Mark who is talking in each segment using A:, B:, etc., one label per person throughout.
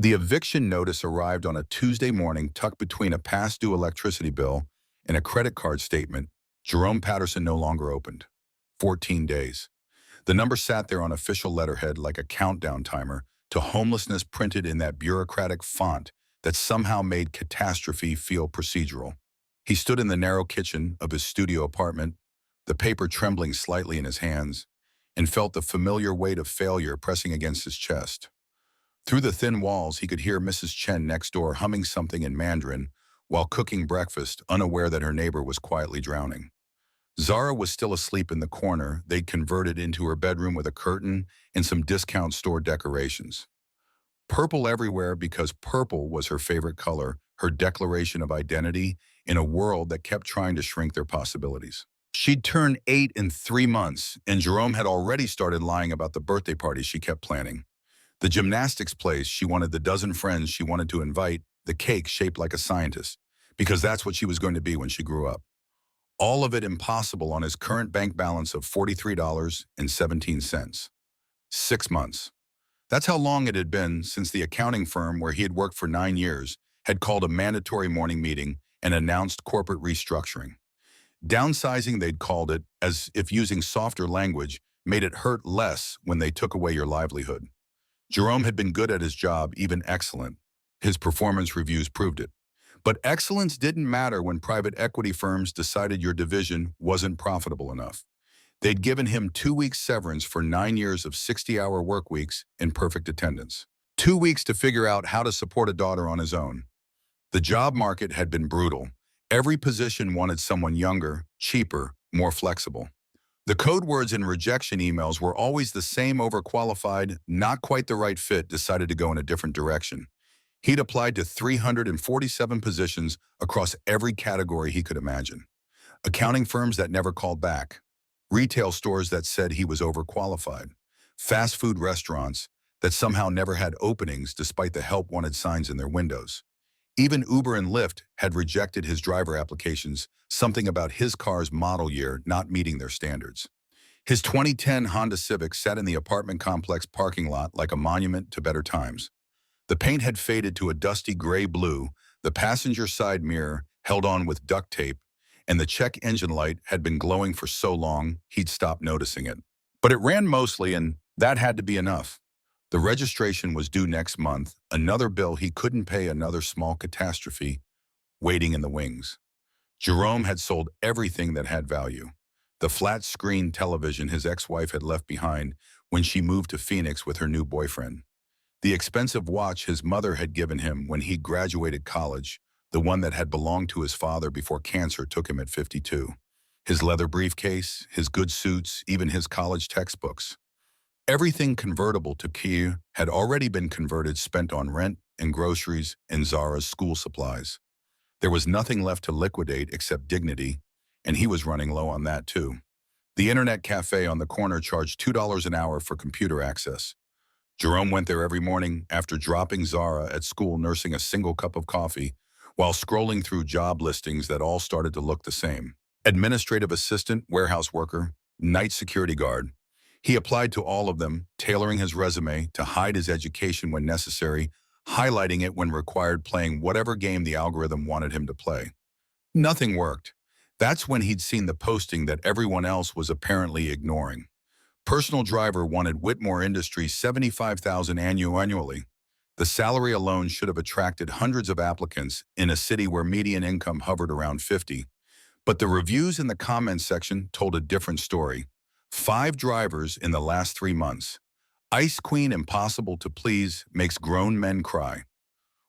A: The eviction notice arrived on a Tuesday morning tucked between a past-due electricity bill and a credit card statement. Jerome Patterson no longer opened. 14 days. The number sat there on official letterhead like a countdown timer to homelessness printed in that bureaucratic font that somehow made catastrophe feel procedural. He stood in the narrow kitchen of his studio apartment, the paper trembling slightly in his hands, and felt the familiar weight of failure pressing against his chest. Through the thin walls, he could hear Mrs. Chen next door humming something in Mandarin while cooking breakfast, unaware that her neighbor was quietly drowning. Zara was still asleep in the corner they'd converted into her bedroom with a curtain and some discount store decorations. Purple everywhere because purple was her favorite color, her declaration of identity in a world that kept trying to shrink their possibilities. She'd turned 8 in 3 months, and Jerome had already started lying about the birthday party she kept planning. The gymnastics place she wanted, the dozen friends she wanted to invite, the cake shaped like a scientist, because that's what she was going to be when she grew up. All of it impossible on his current bank balance of $43.17. 6 months. That's how long it had been since the accounting firm where he had worked for 9 years had called a mandatory morning meeting and announced corporate restructuring. Downsizing, they'd called it, as if using softer language made it hurt less when they took away your livelihood. Jerome had been good at his job, even excellent. His performance reviews proved it. But excellence didn't matter when private equity firms decided your division wasn't profitable enough. They'd given him 2 weeks severance for 9 years of 60-hour work weeks in perfect attendance. 2 weeks to figure out how to support a daughter on his own. The job market had been brutal. Every position wanted someone younger, cheaper, more flexible. The code words in rejection emails were always the same: overqualified, not quite the right fit, decided to go in a different direction. He'd applied to 347 positions across every category he could imagine. Accounting firms that never called back. Retail stores that said he was overqualified. Fast food restaurants that somehow never had openings despite the help wanted signs in their windows. Even Uber and Lyft had rejected his driver applications, something about his car's model year not meeting their standards. His 2010 Honda Civic sat in the apartment complex parking lot like a monument to better times. The paint had faded to a dusty gray blue, the passenger side mirror held on with duct tape, and the check engine light had been glowing for so long he'd stopped noticing it. But it ran mostly, and that had to be enough. The registration was due next month, another bill he couldn't pay, another small catastrophe waiting in the wings. Jerome had sold everything that had value. The flat-screen television his ex-wife had left behind when she moved to Phoenix with her new boyfriend. The expensive watch his mother had given him when he graduated college, the one that had belonged to his father before cancer took him at 52. His leather briefcase, his good suits, even his college textbooks. Everything convertible to Kia had already been converted, spent on rent and groceries and Zara's school supplies. There was nothing left to liquidate except dignity, and he was running low on that too. The internet cafe on the corner charged $2 an hour for computer access. Jerome went there every morning after dropping Zara at school, nursing a single cup of coffee, while scrolling through job listings that all started to look the same. Administrative assistant, warehouse worker, night security guard. He applied to all of them, tailoring his resume to hide his education when necessary, highlighting it when required, playing whatever game the algorithm wanted him to play. Nothing worked. That's when he'd seen the posting that everyone else was apparently ignoring. Personal driver wanted Whitmore Industries $75,000 annually. The salary alone should have attracted hundreds of applicants in a city where median income hovered around 50. But the reviews in the comments section told a different story. 5 drivers in the last 3 months. Ice Queen impossible to please, makes grown men cry.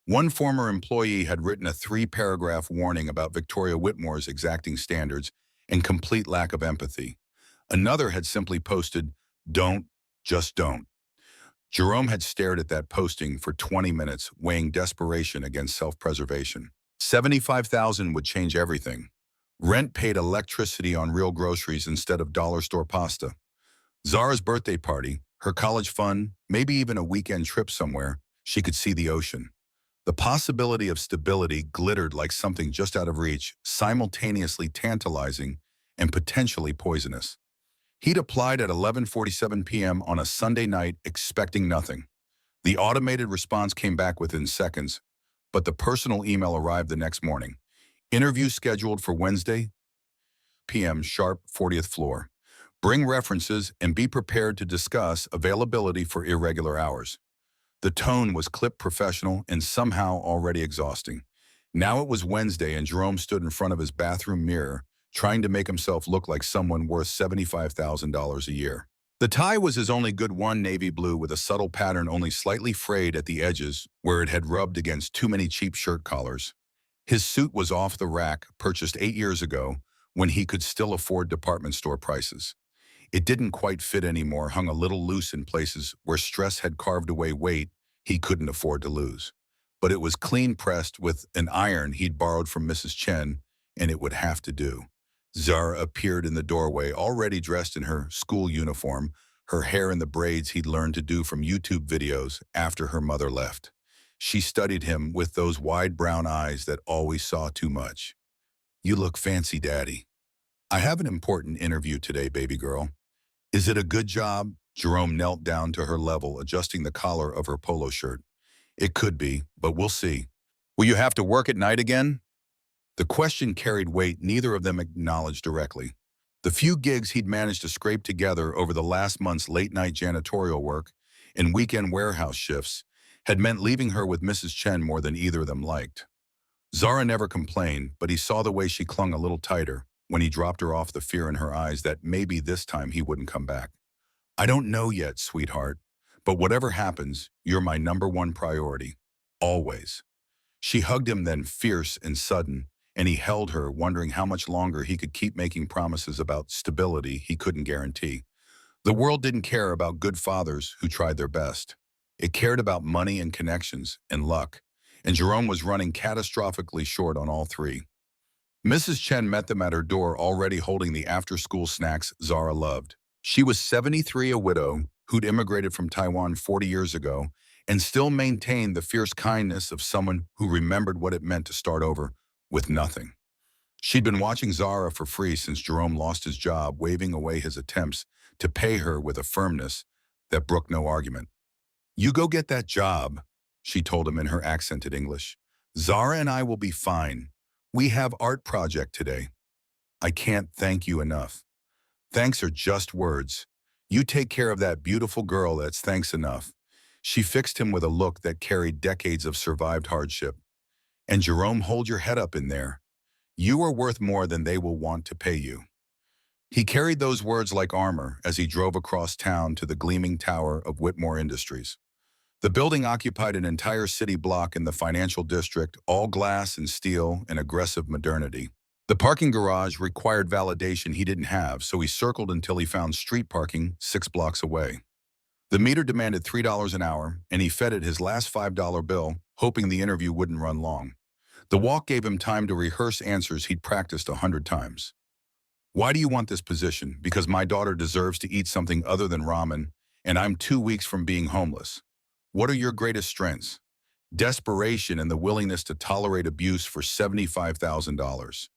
A: One former employee had written a 3-paragraph warning about Victoria Whitmore's exacting standards and complete lack of empathy. Another had simply posted, "Don't, just don't." Jerome had stared at that posting for 20 minutes, weighing desperation against self-preservation. 75,000 would change everything. Rent paid electricity on real groceries instead of dollar store pasta. Zara's birthday party, her college fund, maybe even a weekend trip somewhere, she could see the ocean. The possibility of stability glittered like something just out of reach, simultaneously tantalizing and potentially poisonous. He'd applied at 11:47 p.m. on a Sunday night, expecting nothing. The automated response came back within seconds, but the personal email arrived the next morning. Interview scheduled for Wednesday, p.m. sharp, 40th floor. Bring references and be prepared to discuss availability for irregular hours. The tone was clipped professional and somehow already exhausting. Now it was Wednesday and Jerome stood in front of his bathroom mirror, trying to make himself look like someone worth $75,000 a year. The tie was his only good one, navy blue with a subtle pattern only slightly frayed at the edges where it had rubbed against too many cheap shirt collars. His suit was off the rack, purchased 8 years ago, when he could still afford department store prices. It didn't quite fit anymore, hung a little loose in places where stress had carved away weight he couldn't afford to lose. But it was clean pressed with an iron he'd borrowed from Mrs. Chen, and it would have to do. Zara appeared in the doorway, already dressed in her school uniform, her hair in the braids he'd learned to do from YouTube videos after her mother left. She studied him with those wide brown eyes that always saw too much. "You look fancy, Daddy. I have an important interview today, baby girl." "Is it a good job?" Jerome knelt down to her level, adjusting the collar of her polo shirt. "It could be, but we'll see." "Will you have to work at night again?" The question carried weight neither of them acknowledged directly. The few gigs he'd managed to scrape together over the last month's late-night janitorial work and weekend warehouse shifts had meant leaving her with Mrs. Chen more than either of them liked. Zara never complained, but he saw the way she clung a little tighter when he dropped her off, the fear in her eyes that maybe this time he wouldn't come back. "I don't know yet, sweetheart, but whatever happens, you're my #1 priority. Always." She hugged him then, fierce and sudden, and he held her, wondering how much longer he could keep making promises about stability he couldn't guarantee. The world didn't care about good fathers who tried their best. It cared about money and connections and luck, and Jerome was running catastrophically short on all three. Mrs. Chen met them at her door, already holding the after-school snacks Zara loved. She was 73, a widow who'd immigrated from Taiwan 40 years ago and still maintained the fierce kindness of someone who remembered what it meant to start over with nothing. She'd been watching Zara for free since Jerome lost his job, waving away his attempts to pay her with a firmness that brooked no argument. "You go get that job," she told him in her accented English. "Zara and I will be fine. We have art project today." "I can't thank you enough." "Thanks are just words. You take care of that beautiful girl, that's thanks enough." She fixed him with a look that carried decades of survived hardship. "And Jerome, hold your head up in there. You are worth more than they will want to pay you." He carried those words like armor as he drove across town to the gleaming tower of Whitmore Industries. The building occupied an entire city block in the financial district, all glass and steel and aggressive modernity. The parking garage required validation he didn't have, so he circled until he found street parking 6 blocks away. The meter demanded $3 an hour, and he fed it his last $5 bill, hoping the interview wouldn't run long. The walk gave him time to rehearse answers he'd practiced 100 times. "Why do you want this position?" "Because my daughter deserves to eat something other than ramen, and I'm 2 weeks from being homeless." "What are your greatest strengths?" "Desperation and the willingness to tolerate abuse for $75,000.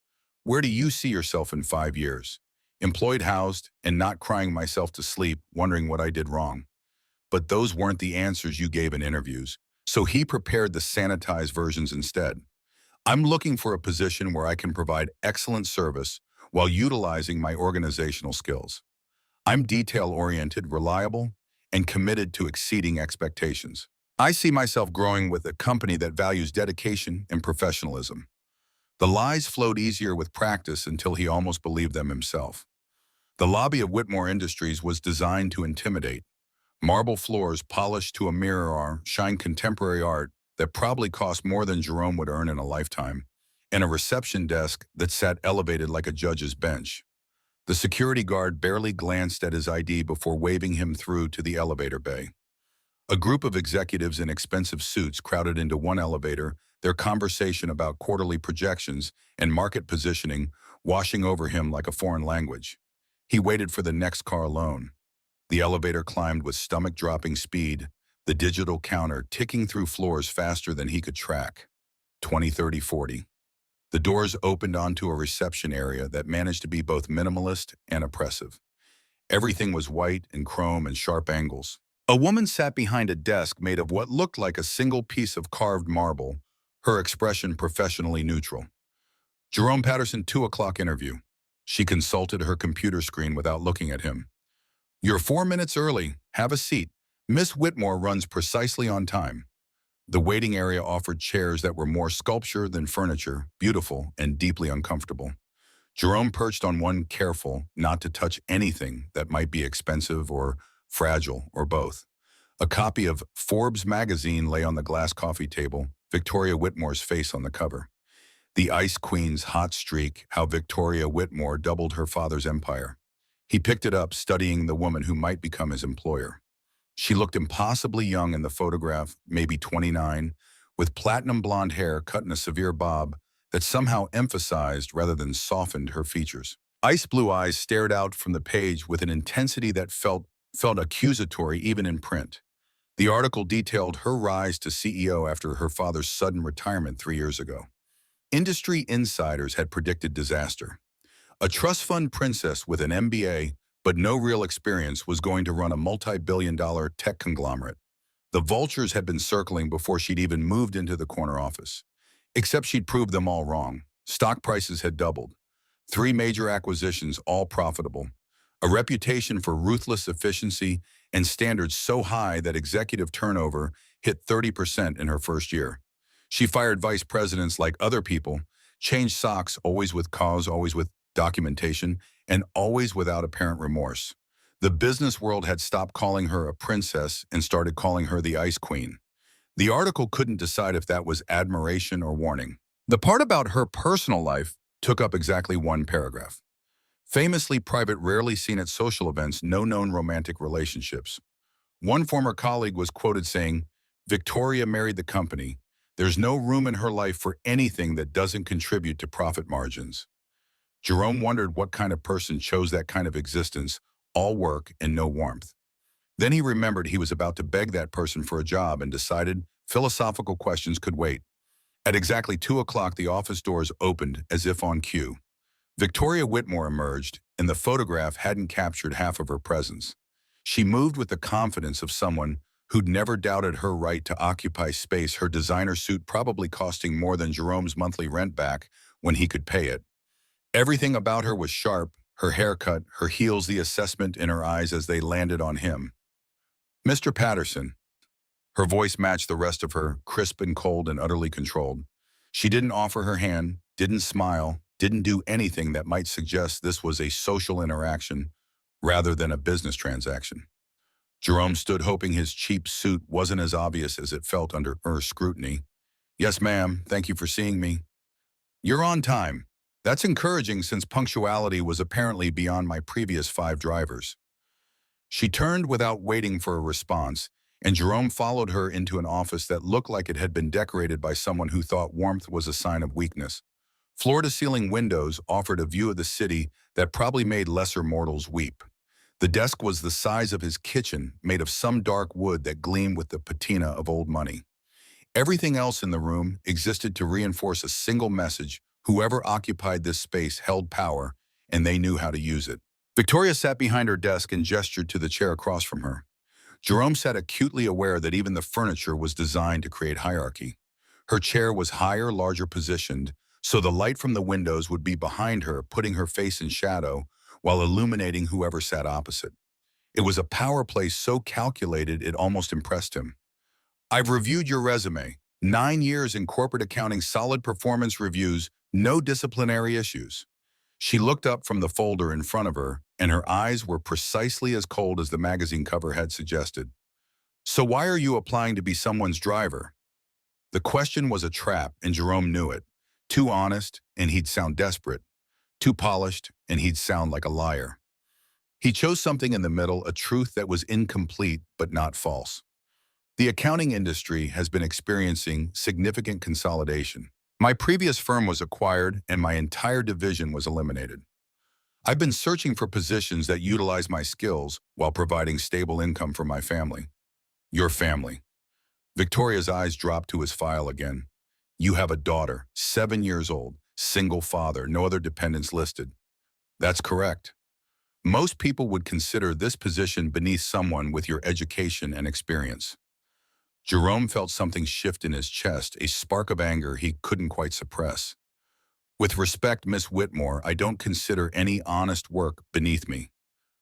A: "Where do you see yourself in 5 years?" "Employed, housed, and not crying myself to sleep, wondering what I did wrong." But those weren't the answers you gave in interviews, so he prepared the sanitized versions instead. "I'm looking for a position where I can provide excellent service while utilizing my organizational skills. I'm detail-oriented, reliable, and committed to exceeding expectations. I see myself growing with a company that values dedication and professionalism." The lies flowed easier with practice until he almost believed them himself. The lobby of Whitmore Industries was designed to intimidate. Marble floors polished to a mirror shine contemporary art that probably cost more than Jerome would earn in a lifetime, and a reception desk that sat elevated like a judge's bench. The security guard barely glanced at his ID before waving him through to the elevator bay. A group of executives in expensive suits crowded into one elevator, their conversation about quarterly projections and market positioning washing over him like a foreign language. He waited for the next car alone. The elevator climbed with stomach-dropping speed, the digital counter ticking through floors faster than he could track. 20, 30, 40. The doors opened onto a reception area that managed to be both minimalist and oppressive. Everything was white and chrome and sharp angles. A woman sat behind a desk made of what looked like a single piece of carved marble, her expression professionally neutral. Jerome Patterson, 2 o'clock interview. She consulted her computer screen without looking at him. You're 4 minutes early. Have a seat. Miss Whitmore runs precisely on time. The waiting area offered chairs that were more sculpture than furniture, beautiful and deeply uncomfortable. Jerome perched on one, careful not to touch anything that might be expensive or fragile or both. A copy of Forbes magazine lay on the glass coffee table, Victoria Whitmore's face on the cover. The Ice Queen's hot streak, how Victoria Whitmore doubled her father's empire. He picked it up, studying the woman who might become his employer. She looked impossibly young in the photograph, maybe 29, with platinum blonde hair cut in a severe bob that somehow emphasized rather than softened her features. Ice blue eyes stared out from the page with an intensity that felt accusatory even in print. The article detailed her rise to CEO after her father's sudden retirement 3 years ago. Industry insiders had predicted disaster. A trust fund princess with an MBA but no real experience was going to run a multi-billion-dollar tech conglomerate. The vultures had been circling before she'd even moved into the corner office. Except she'd proved them all wrong. Stock prices had doubled. 3 major acquisitions, all profitable. A reputation for ruthless efficiency and standards so high that executive turnover hit 30% in her first year. She fired vice presidents like other people, changed socks always with cause, always with documentation, and always without apparent remorse. The business world had stopped calling her a princess and started calling her the Ice Queen. The article couldn't decide if that was admiration or warning. The part about her personal life took up exactly 1 paragraph. Famously private, rarely seen at social events, no known romantic relationships. One former colleague was quoted saying, "Victoria married the company. There's no room in her life for anything that doesn't contribute to profit margins." Jerome wondered what kind of person chose that kind of existence, all work and no warmth. Then he remembered he was about to beg that person for a job and decided philosophical questions could wait. At exactly 2 o'clock, the office doors opened as if on cue. Victoria Whitmore emerged, and the photograph hadn't captured half of her presence. She moved with the confidence of someone who'd never doubted her right to occupy space, her designer suit probably costing more than Jerome's monthly rent back when he could pay it. Everything about her was sharp, her haircut, her heels, the assessment in her eyes as they landed on him. "Mr. Patterson." Her voice matched the rest of her, crisp and cold and utterly controlled. She didn't offer her hand, didn't smile, didn't do anything that might suggest this was a social interaction rather than a business transaction. Jerome stood, hoping his cheap suit wasn't as obvious as it felt under her scrutiny. "Yes, ma'am. Thank you for seeing me." "You're on time. That's encouraging since punctuality was apparently beyond my previous 5 drivers." She turned without waiting for a response, and Jerome followed her into an office that looked like it had been decorated by someone who thought warmth was a sign of weakness. Floor-to-ceiling windows offered a view of the city that probably made lesser mortals weep. The desk was the size of his kitchen, made of some dark wood that gleamed with the patina of old money. Everything else in the room existed to reinforce a single message: whoever occupied this space held power, and they knew how to use it. Victoria sat behind her desk and gestured to the chair across from her. Jerome sat acutely aware that even the furniture was designed to create hierarchy. Her chair was higher, larger positioned, so the light from the windows would be behind her, putting her face in shadow while illuminating whoever sat opposite. It was a power play so calculated it almost impressed him. "I've reviewed your resume. 9 years in corporate accounting, solid performance reviews, no disciplinary issues." She looked up from the folder in front of her, and her eyes were precisely as cold as the magazine cover had suggested. "So why are you applying to be someone's driver?" The question was a trap, and Jerome knew it. Too honest, and he'd sound desperate. Too polished, and he'd sound like a liar. He chose something in the middle, a truth that was incomplete but not false. The accounting industry has been experiencing significant consolidation. My previous firm was acquired, and my entire division was eliminated. I've been searching for positions that utilize my skills while providing stable income for my family. Your family. Victoria's eyes dropped to his file again. You have a daughter, 7 years old, single father, no other dependents listed. That's correct. Most people would consider this position beneath someone with your education and experience. Jerome felt something shift in his chest, a spark of anger he couldn't quite suppress. With respect, Miss Whitmore, I don't consider any honest work beneath me.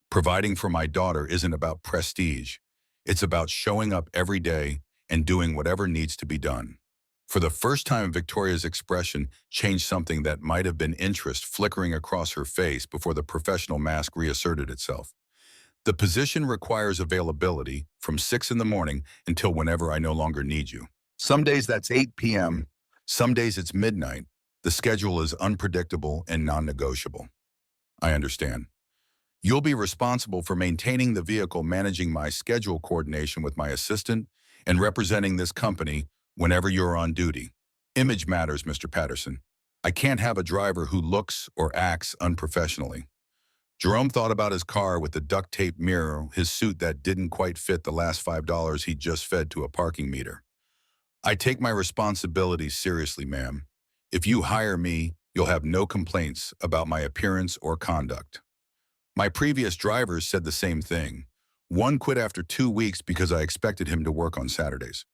A: Providing for my daughter isn't about prestige. It's about showing up every day and doing whatever needs to be done. For the first time, Victoria's expression changed, something that might have been interest flickering across her face before the professional mask reasserted itself. The position requires availability from 6 in the morning until whenever I no longer need you. Some days that's 8 p.m. Some days it's midnight. The schedule is unpredictable and non-negotiable. I understand. You'll be responsible for maintaining the vehicle, managing my schedule coordination with my assistant, and representing this company whenever you're on duty. Image matters, Mr. Patterson. I can't have a driver who looks or acts unprofessionally. Jerome thought about his car with the duct tape mirror, his suit that didn't quite fit the last $5 he'd just fed to a parking meter. I take my responsibilities seriously, ma'am. If you hire me, you'll have no complaints about my appearance or conduct. My previous drivers said the same thing. One quit after 2 weeks because I expected him to work on Saturdays.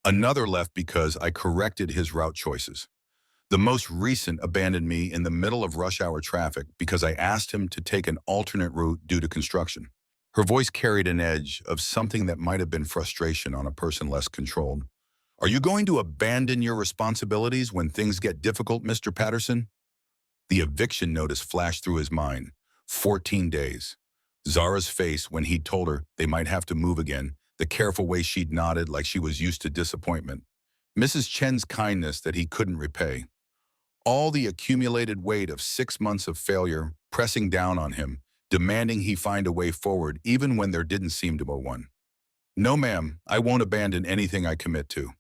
A: Another left because I corrected his route choices. The most recent abandoned me in the middle of rush hour traffic because I asked him to take an alternate route due to construction. Her voice carried an edge of something that might have been frustration on a person less controlled. Are you going to abandon your responsibilities when things get difficult, Mr. Patterson? The eviction notice flashed through his mind. 14 days. Zara's face when he told her they might have to move again, the careful way she'd nodded like she was used to disappointment. Mrs. Chen's kindness that he couldn't repay. All the accumulated weight of 6 months of failure pressing down on him, demanding he find a way forward even when there didn't seem to be one. No, ma'am, I won't abandon anything I commit to.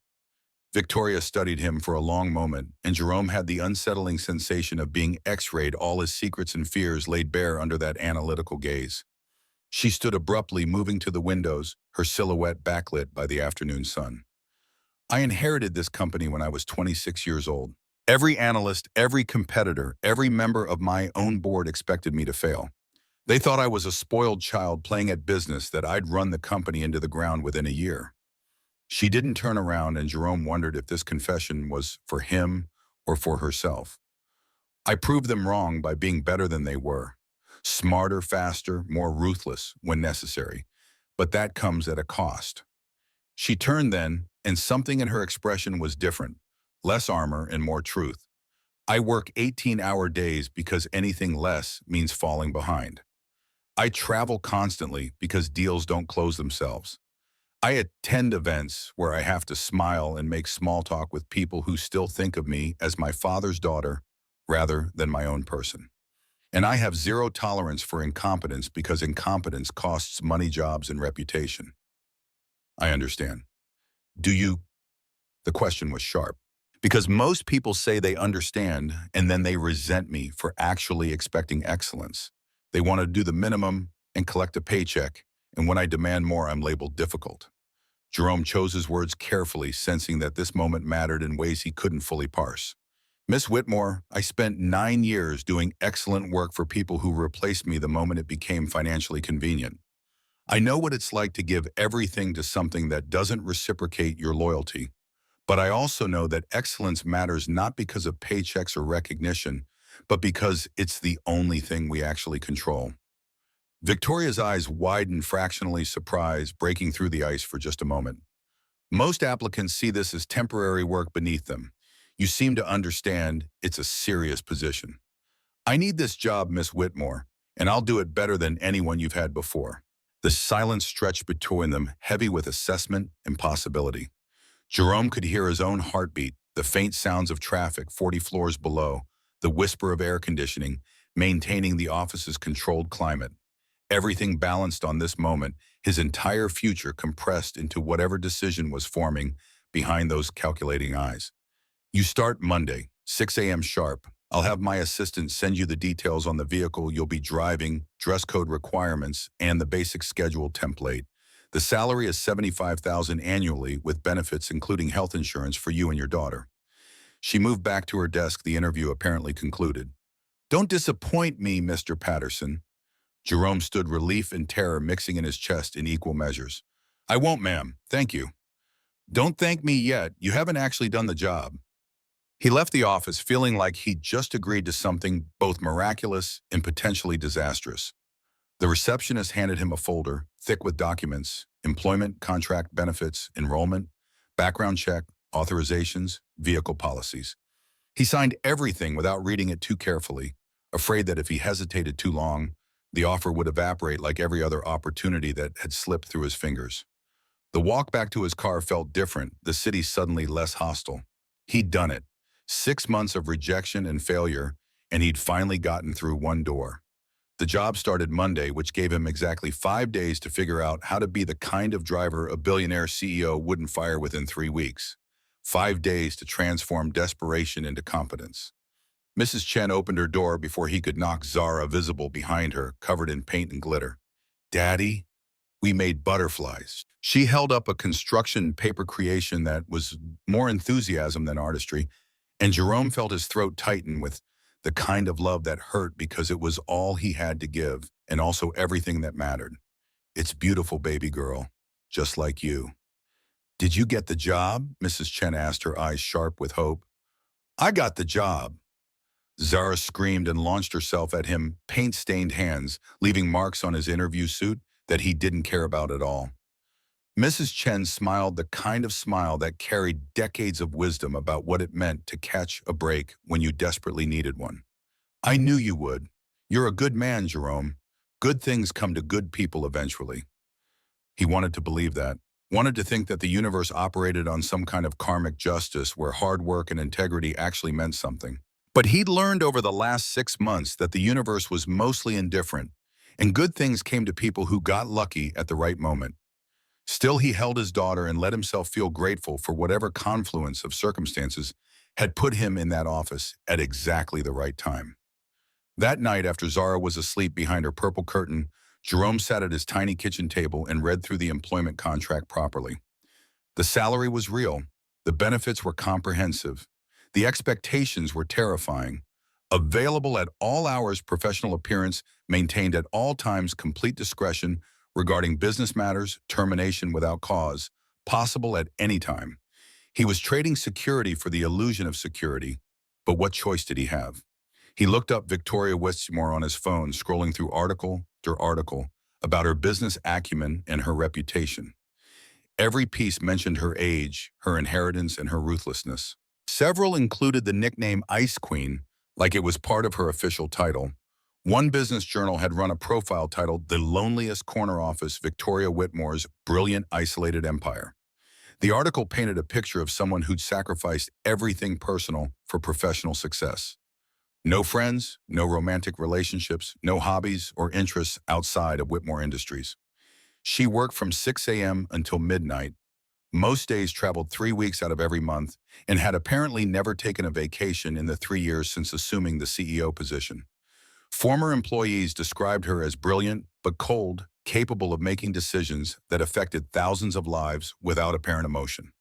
A: Victoria studied him for a long moment, and Jerome had the unsettling sensation of being x-rayed, all his secrets and fears laid bare under that analytical gaze. She stood abruptly, moving to the windows, her silhouette backlit by the afternoon sun. I inherited this company when I was 26 years old. Every analyst, every competitor, every member of my own board expected me to fail. They thought I was a spoiled child playing at business, that I'd run the company into the ground within a year. She didn't turn around, and Jerome wondered if this confession was for him or for herself. I proved them wrong by being better than they were. Smarter, faster, more ruthless when necessary. But that comes at a cost. She turned then, and something in her expression was different. Less armor and more truth. I work 18-hour days because anything less means falling behind. I travel constantly because deals don't close themselves. I attend events where I have to smile and make small talk with people who still think of me as my father's daughter rather than my own person. And I have zero tolerance for incompetence because incompetence costs money, jobs, and reputation. I understand. Do you? The question was sharp. Because most people say they understand and then they resent me for actually expecting excellence. They want to do the minimum and collect a paycheck, and when I demand more, I'm labeled difficult. Jerome chose his words carefully, sensing that this moment mattered in ways he couldn't fully parse. Miss Whitmore, I spent 9 years doing excellent work for people who replaced me the moment it became financially convenient. I know what it's like to give everything to something that doesn't reciprocate your loyalty. But I also know that excellence matters not because of paychecks or recognition, but because it's the only thing we actually control. Victoria's eyes widened, fractionally surprised, breaking through the ice for just a moment. Most applicants see this as temporary work beneath them. You seem to understand it's a serious position. I need this job, Miss Whitmore, and I'll do it better than anyone you've had before. The silence stretched between them, heavy with assessment and possibility. Jerome could hear his own heartbeat, the faint sounds of traffic 40 floors below, the whisper of air conditioning, maintaining the office's controlled climate. Everything balanced on this moment, his entire future compressed into whatever decision was forming behind those calculating eyes. You start Monday, 6 a.m. sharp. I'll have my assistant send you the details on the vehicle you'll be driving, dress code requirements, and the basic schedule template. The salary is $75,000 annually with benefits including health insurance for you and your daughter. She moved back to her desk, the interview apparently concluded. Don't disappoint me, Mr. Patterson. Jerome stood, relief and terror mixing in his chest in equal measures. I won't, ma'am. Thank you. Don't thank me yet. You haven't actually done the job. He left the office feeling like he'd just agreed to something both miraculous and potentially disastrous. The receptionist handed him a folder, thick with documents, employment, contract, benefits, enrollment, background check, authorizations, vehicle policies. He signed everything without reading it too carefully, afraid that if he hesitated too long, the offer would evaporate like every other opportunity that had slipped through his fingers. The walk back to his car felt different, the city suddenly less hostile. He'd done it. 6 months of rejection and failure, and he'd finally gotten through one door. The job started Monday, which gave him exactly 5 days to figure out how to be the kind of driver a billionaire CEO wouldn't fire within 3 weeks. 5 days to transform desperation into competence. Mrs. Chen opened her door before he could knock, Zara visible behind her, covered in paint and glitter. Daddy, we made butterflies. She held up a construction paper creation that was more enthusiasm than artistry, and Jerome felt his throat tighten with the kind of love that hurt because it was all he had to give and also everything that mattered. It's beautiful, baby girl, just like you. Did you get the job? Mrs. Chen asked, her eyes sharp with hope. I got the job. Zara screamed and launched herself at him, paint-stained hands, leaving marks on his interview suit that he didn't care about at all. Mrs. Chen smiled the kind of smile that carried decades of wisdom about what it meant to catch a break when you desperately needed one. I knew you would. You're a good man, Jerome. Good things come to good people eventually. He wanted to believe that, wanted to think that the universe operated on some kind of karmic justice where hard work and integrity actually meant something. But he'd learned over the last 6 months that the universe was mostly indifferent, and good things came to people who got lucky at the right moment. Still, he held his daughter and let himself feel grateful for whatever confluence of circumstances had put him in that office at exactly the right time. That night, after Zara was asleep behind her purple curtain, Jerome sat at his tiny kitchen table and read through the employment contract properly. The salary was real. The benefits were comprehensive. The expectations were terrifying. Available at all hours, professional appearance, maintained at all times, complete discretion regarding business matters, termination without cause, possible at any time. He was trading security for the illusion of security, but what choice did he have? He looked up Victoria Whitmore on his phone, scrolling through article after article about her business acumen and her reputation. Every piece mentioned her age, her inheritance, and her ruthlessness. Several included the nickname Ice Queen, like it was part of her official title. One business journal had run a profile titled The Loneliest Corner Office, Victoria Whitmore's Brilliant Isolated Empire. The article painted a picture of someone who'd sacrificed everything personal for professional success. No friends, no romantic relationships, no hobbies or interests outside of Whitmore Industries. She worked from 6 a.m. until midnight, most days traveled 3 weeks out of every month, and had apparently never taken a vacation in the 3 years since assuming the CEO position. Former employees described her as brilliant but cold, capable of making decisions that affected thousands of lives without apparent emotion.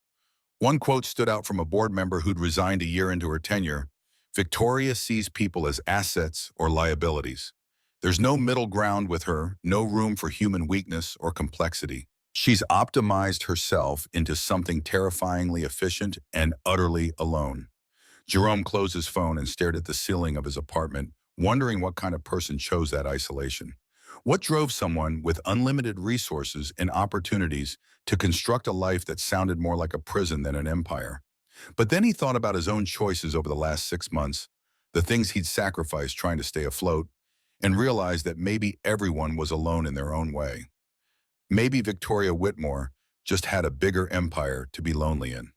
A: One quote stood out from a board member who'd resigned a year into her tenure: Victoria sees people as assets or liabilities. There's no middle ground with her, no room for human weakness or complexity. She's optimized herself into something terrifyingly efficient and utterly alone. Jerome closed his phone and stared at the ceiling of his apartment, wondering what kind of person chose that isolation. What drove someone with unlimited resources and opportunities to construct a life that sounded more like a prison than an empire? But then he thought about his own choices over the last 6 months, the things he'd sacrificed trying to stay afloat, and realized that maybe everyone was alone in their own way. Maybe Victoria Whitmore just had a bigger empire to be lonely in.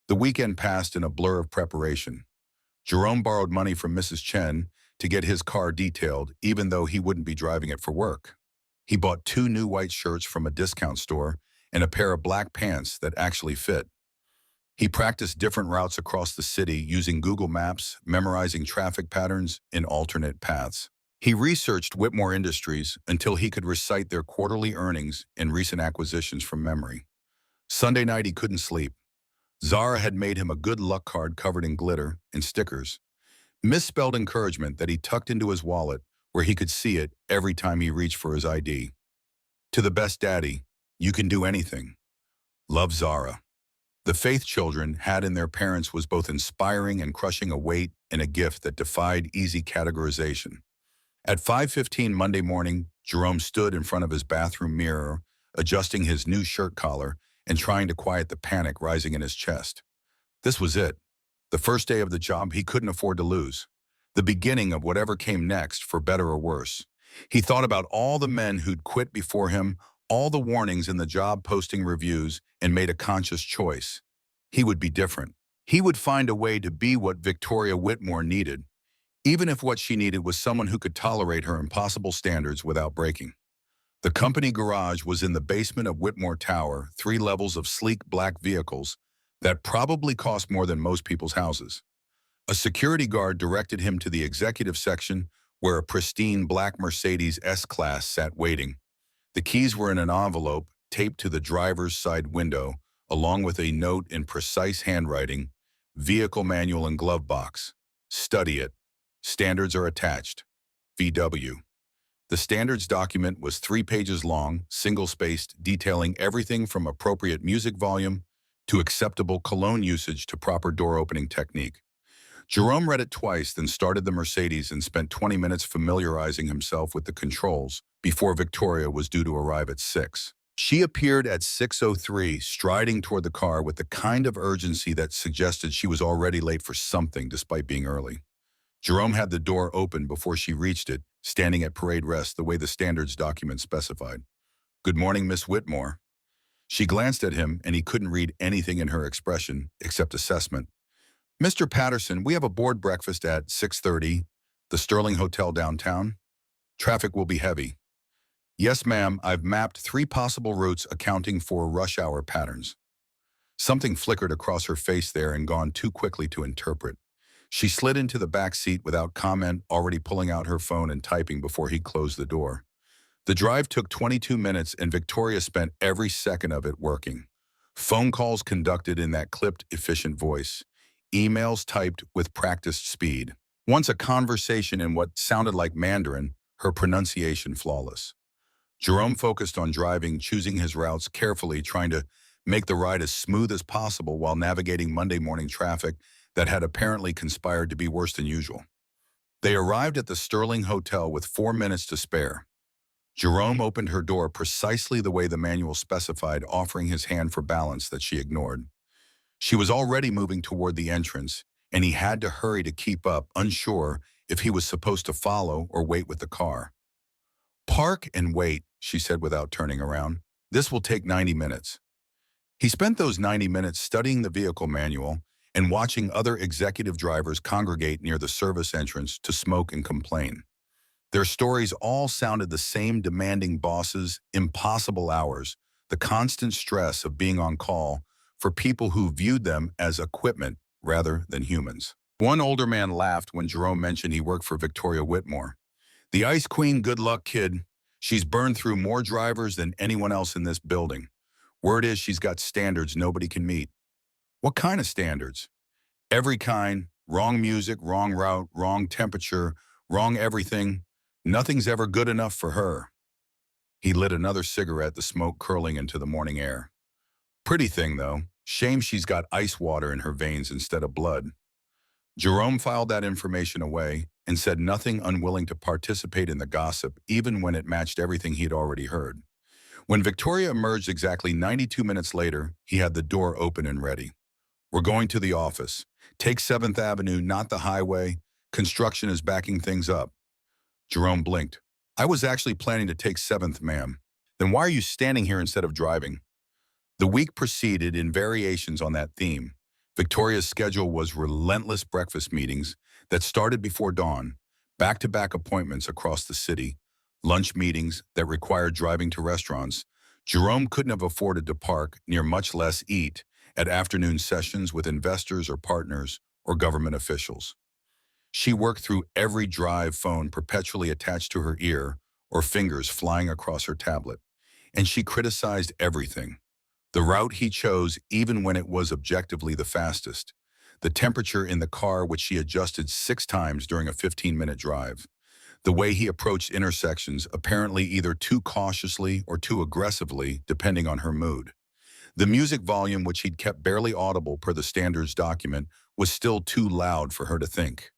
A: The weekend passed in a blur of preparation. Jerome borrowed money from Mrs. Chen to get his car detailed, even though he wouldn't be driving it for work. He bought 2 new white shirts from a discount store and a pair of black pants that actually fit. He practiced different routes across the city using Google Maps, memorizing traffic patterns and alternate paths. He researched Whitmore Industries until he could recite their quarterly earnings and recent acquisitions from memory. Sunday night he couldn't sleep. Zara had made him a good luck card covered in glitter and stickers, misspelled encouragement that he tucked into his wallet where he could see it every time he reached for his ID. To the best daddy, you can do anything. Love, Zara. The faith children had in their parents was both inspiring and crushing a weight and a gift that defied easy categorization. At 5:15 Monday morning, Jerome stood in front of his bathroom mirror, adjusting his new shirt collar and trying to quiet the panic rising in his chest. This was it. The first day of the job he couldn't afford to lose. The beginning of whatever came next, for better or worse. He thought about all the men who'd quit before him, all the warnings in the job posting reviews, and made a conscious choice. He would be different. He would find a way to be what Victoria Whitmore needed, even if what she needed was someone who could tolerate her impossible standards without breaking. The company garage was in the basement of Whitmore Tower, 3 levels of sleek black vehicles that probably cost more than most people's houses. A security guard directed him to the executive section where a pristine black Mercedes S-Class sat waiting. The keys were in an envelope taped to the driver's side window, along with a note in precise handwriting, vehicle manual and glove box. Study it. Standards are attached. VW. The standards document was 3 pages long, single-spaced, detailing everything from appropriate music volume to acceptable cologne usage to proper door opening technique. Jerome read it twice, then started the Mercedes and spent 20 minutes familiarizing himself with the controls before Victoria was due to arrive at 6. She appeared at 6:03, striding toward the car with the kind of urgency that suggested she was already late for something despite being early. Jerome had the door open before she reached it, standing at parade rest the way the standards document specified. "Good morning, Miss Whitmore." She glanced at him, and he couldn't read anything in her expression except assessment. "Mr. Patterson, we have a board breakfast at 6:30, the Sterling Hotel downtown. Traffic will be heavy." "Yes, ma'am, I've mapped 3 possible routes accounting for rush hour patterns." Something flickered across her face there and gone too quickly to interpret. She slid into the back seat without comment, already pulling out her phone and typing before he closed the door. The drive took 22 minutes, and Victoria spent every second of it working. Phone calls conducted in that clipped, efficient voice. Emails typed with practiced speed. Once a conversation in what sounded like Mandarin, her pronunciation flawless. Jerome focused on driving, choosing his routes carefully, trying to make the ride as smooth as possible while navigating Monday morning traffic that had apparently conspired to be worse than usual. They arrived at the Sterling Hotel with 4 minutes to spare. Jerome opened her door precisely the way the manual specified, offering his hand for balance that she ignored. She was already moving toward the entrance, and he had to hurry to keep up, unsure if he was supposed to follow or wait with the car. "Park and wait," she said without turning around. "This will take 90 minutes." He spent those 90 minutes studying the vehicle manual and watching other executive drivers congregate near the service entrance to smoke and complain. Their stories all sounded the same: demanding bosses, impossible hours, the constant stress of being on call for people who viewed them as equipment rather than humans. One older man laughed when Jerome mentioned he worked for Victoria Whitmore. "The Ice Queen, good luck, kid. She's burned through more drivers than anyone else in this building. Word is she's got standards nobody can meet." "What kind of standards?" "Every kind. Wrong music, wrong route, wrong temperature, wrong everything. Nothing's ever good enough for her." He lit another cigarette, the smoke curling into the morning air. "Pretty thing, though. Shame she's got ice water in her veins instead of blood." Jerome filed that information away and said nothing, unwilling to participate in the gossip, even when it matched everything he had already heard. When Victoria emerged exactly 92 minutes later, he had the door open and ready. "We're going to the office. Take 7th Avenue, not the highway. Construction is backing things up." Jerome blinked. "I was actually planning to take 7th, ma'am." "Then why are you standing here instead of driving?" The week proceeded in variations on that theme. Victoria's schedule was relentless breakfast meetings that started before dawn, back-to-back appointments across the city, lunch meetings that required driving to restaurants. Jerome couldn't have afforded to park near, much less eat, at afternoon sessions with investors or partners or government officials. She worked through every drive, phone perpetually attached to her ear or fingers flying across her tablet, and she criticized everything. The route he chose, even when it was objectively the fastest. The temperature in the car, which she adjusted 6 times during a 15-minute drive. The way he approached intersections, apparently either too cautiously or too aggressively, depending on her mood. The music volume, which he'd kept barely audible per the standards document, was still too loud for her to think.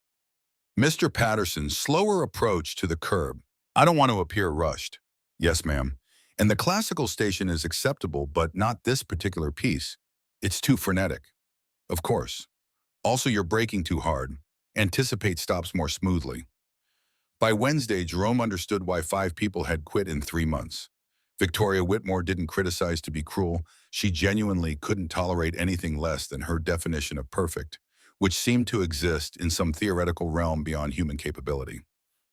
A: Mr. Patterson's slower approach to the curb. I don't want to appear rushed. Yes, ma'am. And the classical station is acceptable, but not this particular piece. It's too frenetic. Of course. Also, you're braking too hard. Anticipate stops more smoothly. By Wednesday, Jerome understood why 5 people had quit in 3 months. Victoria Whitmore didn't criticize to be cruel. She genuinely couldn't tolerate anything less than her definition of perfect, which seemed to exist in some theoretical realm beyond human capability.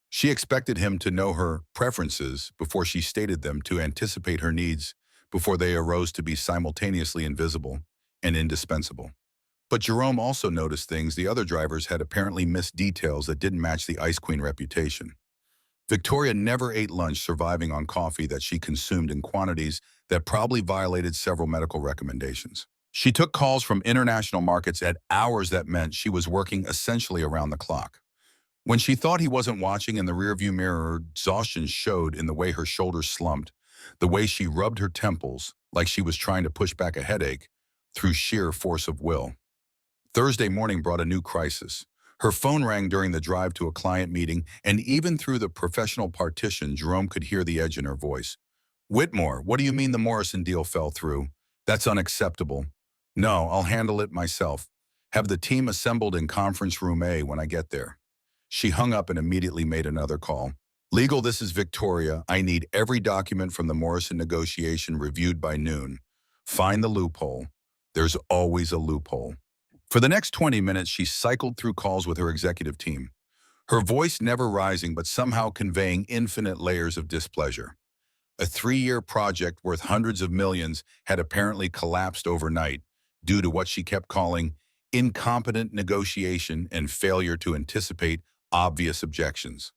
A: She expected him to know her preferences before she stated them, to anticipate her needs before they arose, to be simultaneously invisible and indispensable. But Jerome also noticed things the other drivers had apparently missed, details that didn't match the Ice Queen reputation. Victoria never ate lunch, surviving on coffee that she consumed in quantities that probably violated several medical recommendations. She took calls from international markets at hours that meant she was working essentially around the clock. When she thought he wasn't watching in the rearview mirror, her exhaustion showed in the way her shoulders slumped, the way she rubbed her temples like she was trying to push back a headache through sheer force of will. Thursday morning brought a new crisis. Her phone rang during the drive to a client meeting, and even through the professional partition, Jerome could hear the edge in her voice. Whitmore, what do you mean the Morrison deal fell through? That's unacceptable. No, I'll handle it myself. Have the team assembled in conference room A when I get there. She hung up and immediately made another call. Legal, this is Victoria. I need every document from the Morrison negotiation reviewed by noon. Find the loophole. There's always a loophole. For the next 20 minutes, she cycled through calls with her executive team, her voice never rising but somehow conveying infinite layers of displeasure. A 3-year project worth hundreds of millions had apparently collapsed overnight due to what she kept calling incompetent negotiation and failure to anticipate obvious objections.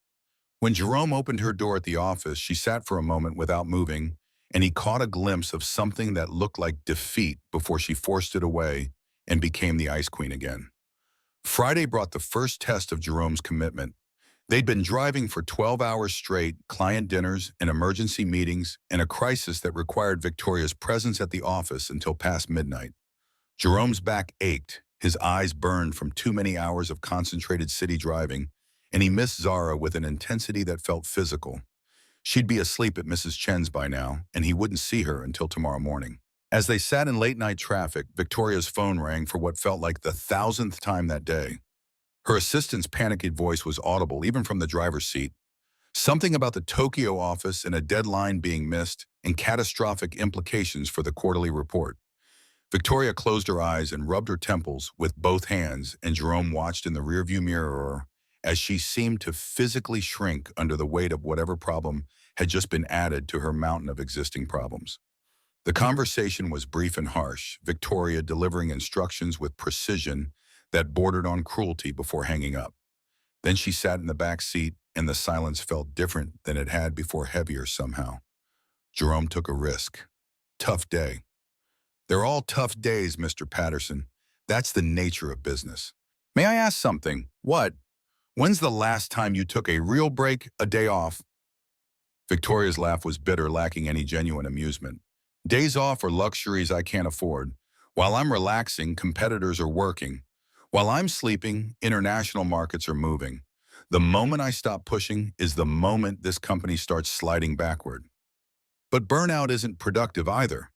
A: When Jerome opened her door at the office, she sat for a moment without moving, and he caught a glimpse of something that looked like defeat before she forced it away and became the Ice Queen again. Friday brought the first test of Jerome's commitment. They'd been driving for 12 hours straight, client dinners and emergency meetings, and a crisis that required Victoria's presence at the office until past midnight. Jerome's back ached, his eyes burned from too many hours of concentrated city driving, and he missed Zara with an intensity that felt physical. She'd be asleep at Mrs. Chen's by now, and he wouldn't see her until tomorrow morning. As they sat in late-night traffic, Victoria's phone rang for what felt like the 1,000th time that day. Her assistant's panicked voice was audible even from the driver's seat. Something about the Tokyo office and a deadline being missed and catastrophic implications for the quarterly report. Victoria closed her eyes and rubbed her temples with both hands, and Jerome watched in the rearview mirror as she seemed to physically shrink under the weight of whatever problem had just been added to her mountain of existing problems. The conversation was brief and harsh, Victoria delivering instructions with precision that bordered on cruelty before hanging up. Then she sat in the back seat, and the silence felt different than it had before, heavier somehow. Jerome took a risk. Tough day. They're all tough days, Mr. Patterson. That's the nature of business. May I ask something? What? When's the last time you took a real break, a day off? Victoria's laugh was bitter, lacking any genuine amusement. Days off are luxuries I can't afford. While I'm relaxing, competitors are working. While I'm sleeping, international markets are moving. The moment I stop pushing is the moment this company starts sliding backward. But burnout isn't productive either.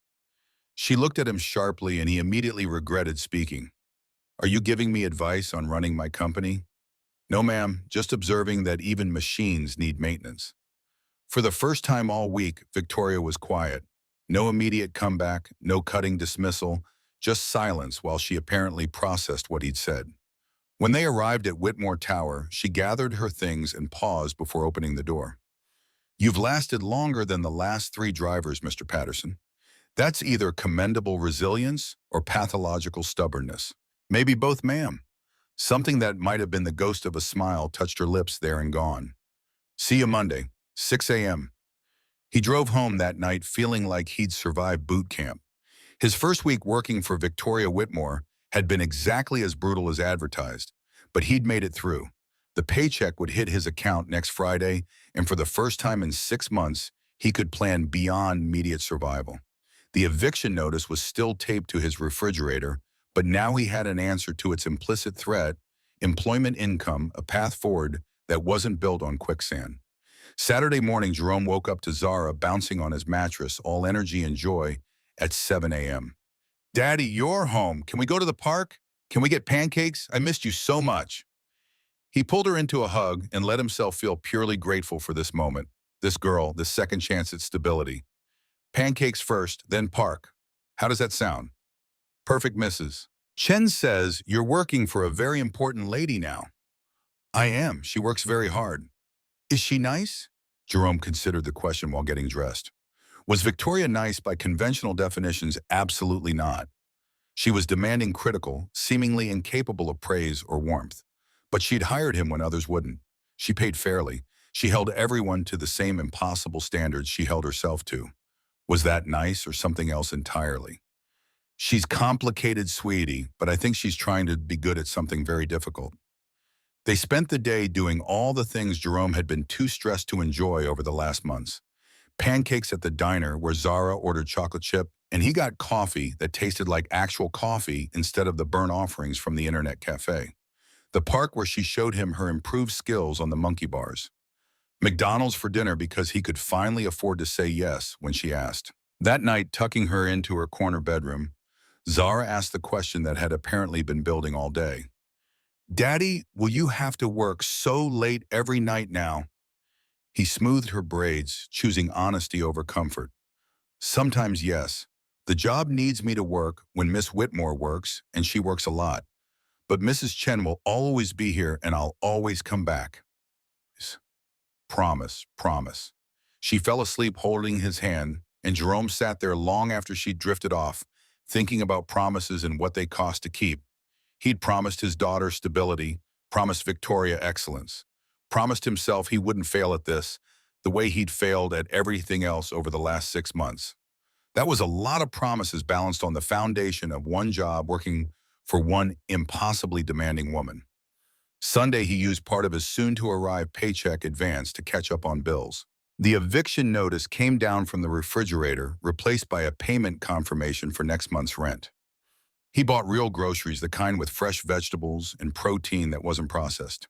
A: She looked at him sharply, and he immediately regretted speaking. Are you giving me advice on running my company? No, ma'am, just observing that even machines need maintenance. For the first time all week, Victoria was quiet. No immediate comeback, no cutting dismissal, just silence while she apparently processed what he'd said. When they arrived at Whitmore Tower, she gathered her things and paused before opening the door. You've lasted longer than the last 3 drivers, Mr. Patterson. That's either commendable resilience or pathological stubbornness. Maybe both, ma'am. Something that might have been the ghost of a smile touched her lips there and gone. See you Monday, 6 a.m. He drove home that night feeling like he'd survived boot camp. His first week working for Victoria Whitmore had been exactly as brutal as advertised, but he'd made it through. The paycheck would hit his account next Friday, and for the first time in 6 months, he could plan beyond immediate survival. The eviction notice was still taped to his refrigerator, but now he had an answer to its implicit threat: employment income, a path forward that wasn't built on quicksand. Saturday morning, Jerome woke up to Zara bouncing on his mattress, all energy and joy, at 7 a.m. "Daddy, you're home. Can we go to the park? Can we get pancakes? I missed you so much." He pulled her into a hug and let himself feel purely grateful for this moment, this girl, this second chance at stability. Pancakes first, then park. How does that sound? Perfect, missus. Chen says, "You're working for a very important lady now." "I am. She works very hard." "Is she nice?" Jerome considered the question while getting dressed. Was Victoria nice by conventional definitions? Absolutely not. She was demanding, critical, seemingly incapable of praise or warmth. But she'd hired him when others wouldn't. She paid fairly. She held everyone to the same impossible standards she held herself to. Was that nice or something else entirely? "She's complicated, sweetie, but I think she's trying to be good at something very difficult." They spent the day doing all the things Jerome had been too stressed to enjoy over the last months. Pancakes at the diner where Zara ordered chocolate chip, and he got coffee that tasted like actual coffee instead of the burnt offerings from the internet cafe. The park where she showed him her improved skills on the monkey bars. McDonald's for dinner because he could finally afford to say yes when she asked. That night, tucking her into her corner bedroom, Zara asked the question that had apparently been building all day. "Daddy, will you have to work so late every night now?" He smoothed her braids, choosing honesty over comfort. "Sometimes, yes. The job needs me to work when Miss Whitmore works, and she works a lot. But Mrs. Chen will always be here, and I'll always come back." Promise, promise. She fell asleep holding his hand, and Jerome sat there long after she drifted off, thinking about promises and what they cost to keep. He'd promised his daughter stability, promised Victoria excellence, promised himself he wouldn't fail at this, the way he'd failed at everything else over the last 6 months. That was a lot of promises balanced on the foundation of one job working for one impossibly demanding woman. Sunday, he used part of his soon-to-arrive paycheck advance to catch up on bills. The eviction notice came down from the refrigerator, replaced by a payment confirmation for next month's rent. He bought real groceries, the kind with fresh vegetables and protein that wasn't processed.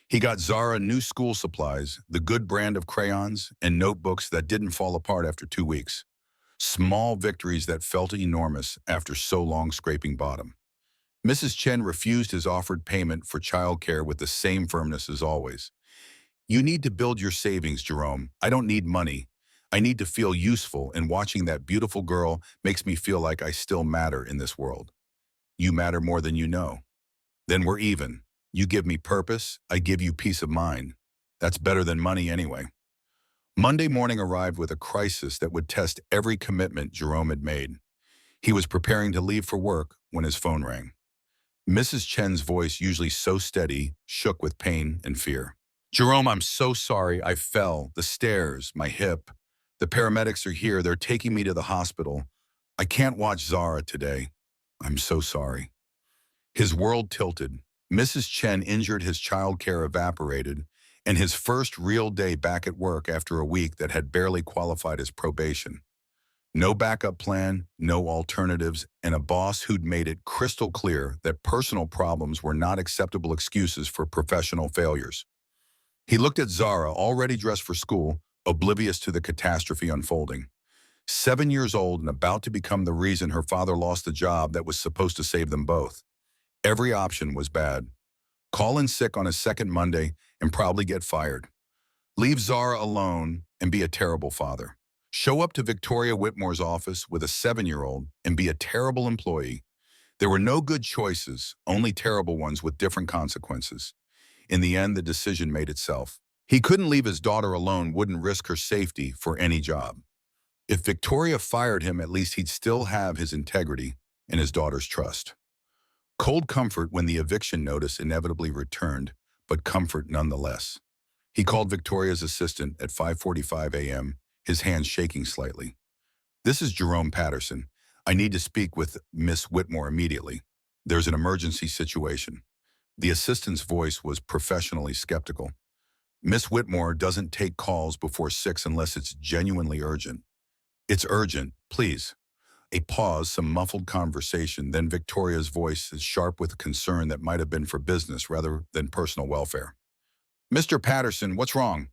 A: He got Zara new school supplies, the good brand of crayons, and notebooks that didn't fall apart after 2 weeks. Small victories that felt enormous after so long scraping bottom. Mrs. Chen refused his offered payment for childcare with the same firmness as always. "You need to build your savings, Jerome. I don't need money. I need to feel useful, and watching that beautiful girl makes me feel like I still matter in this world." "You matter more than you know." "Then we're even. You give me purpose, I give you peace of mind. That's better than money anyway." Monday morning arrived with a crisis that would test every commitment Jerome had made. He was preparing to leave for work when his phone rang. Mrs. Chen's voice, usually so steady, shook with pain and fear. "Jerome, I'm so sorry. I fell. The stairs, my hip. The paramedics are here. They're taking me to the hospital. I can't watch Zara today. I'm so sorry." His world tilted. Mrs. Chen injured, his childcare evaporated, and his first real day back at work after a week that had barely qualified as probation. No backup plan, no alternatives, and a boss who'd made it crystal clear that personal problems were not acceptable excuses for professional failures. He looked at Zara, already dressed for school, oblivious to the catastrophe unfolding. 7 years old and about to become the reason her father lost the job that was supposed to save them both. Every option was bad. Call in sick on his second Monday and probably get fired. Leave Zara alone and be a terrible father. Show up to Victoria Whitmore's office with a 7-year-old and be a terrible employee. There were no good choices, only terrible ones with different consequences. In the end, the decision made itself. He couldn't leave his daughter alone, wouldn't risk her safety for any job. If Victoria fired him, at least he'd still have his integrity and his daughter's trust. Cold comfort when the eviction notice inevitably returned, but comfort nonetheless. He called Victoria's assistant at 5:45 a.m., his hands shaking slightly. "This is Jerome Patterson. I need to speak with Miss Whitmore immediately. There's an emergency situation." The assistant's voice was professionally skeptical. Miss Whitmore doesn't take calls before 6 unless it's genuinely urgent. It's urgent, please. A pause, some muffled conversation, then Victoria's voice is sharp with concern that might have been for business rather than personal welfare. Mr. Patterson, what's wrong?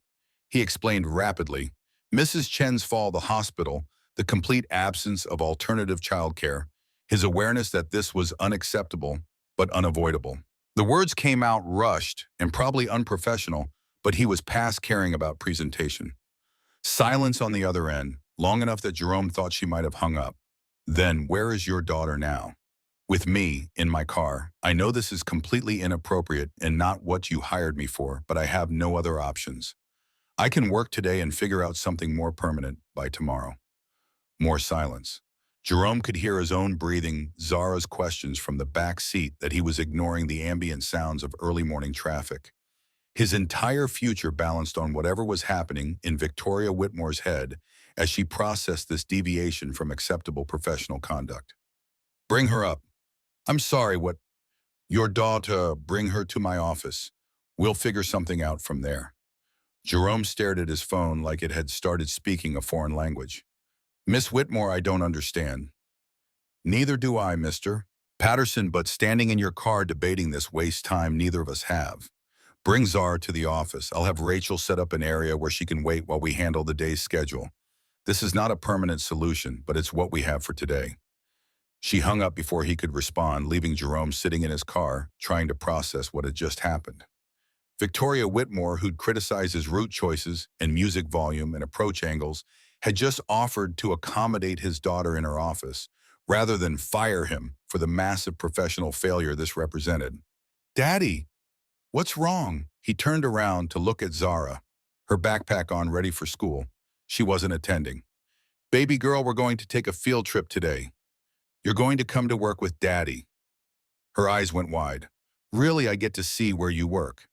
A: He explained rapidly. Mrs. Chen's fall, the hospital, the complete absence of alternative childcare, his awareness that this was unacceptable but unavoidable. The words came out rushed and probably unprofessional, but he was past caring about presentation. Silence on the other end, long enough that Jerome thought she might have hung up. Then, where is your daughter now? With me, in my car. I know this is completely inappropriate and not what you hired me for, but I have no other options. I can work today and figure out something more permanent by tomorrow. More silence. Jerome could hear his own breathing, Zara's questions from the back seat that he was ignoring the ambient sounds of early morning traffic. His entire future balanced on whatever was happening in Victoria Whitmore's head as she processed this deviation from acceptable professional conduct. Bring her up. I'm sorry, what? Your daughter, bring her to my office. We'll figure something out from there. Jerome stared at his phone like it had started speaking a foreign language. Miss Whitmore, I don't understand. Neither do I, Mr. Patterson, but standing in your car debating this wastes time neither of us have. Bring Zara to the office. I'll have Rachel set up an area where she can wait while we handle the day's schedule. This is not a permanent solution, but it's what we have for today. She hung up before he could respond, leaving Jerome sitting in his car, trying to process what had just happened. Victoria Whitmore, who'd criticized his route choices and music volume and approach angles, had just offered to accommodate his daughter in her office, rather than fire him for the massive professional failure this represented. Daddy, what's wrong? He turned around to look at Zara, her backpack on ready for school. She wasn't attending. Baby girl, we're going to take a field trip today. You're going to come to work with Daddy. Her eyes went wide. Really, I get to see where you work.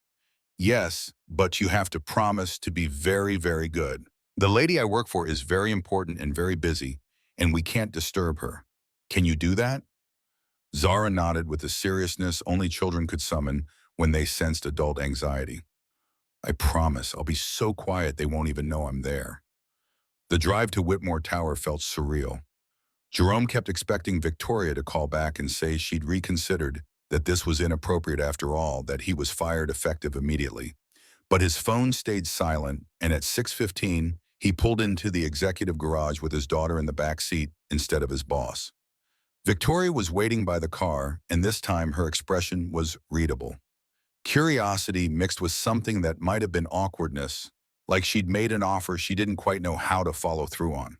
A: Yes, but you have to promise to be very, very good. The lady I work for is very important and very busy, and we can't disturb her. Can you do that? Zara nodded with the seriousness only children could summon when they sensed adult anxiety. I promise, I'll be so quiet they won't even know I'm there. The drive to Whitmore Tower felt surreal. Jerome kept expecting Victoria to call back and say she'd reconsidered, that this was inappropriate after all, that he was fired effective immediately. But his phone stayed silent, and at 6:15, he pulled into the executive garage with his daughter in the back seat instead of his boss. Victoria was waiting by the car, and this time her expression was readable. Curiosity mixed with something that might have been awkwardness, like she'd made an offer she didn't quite know how to follow through on.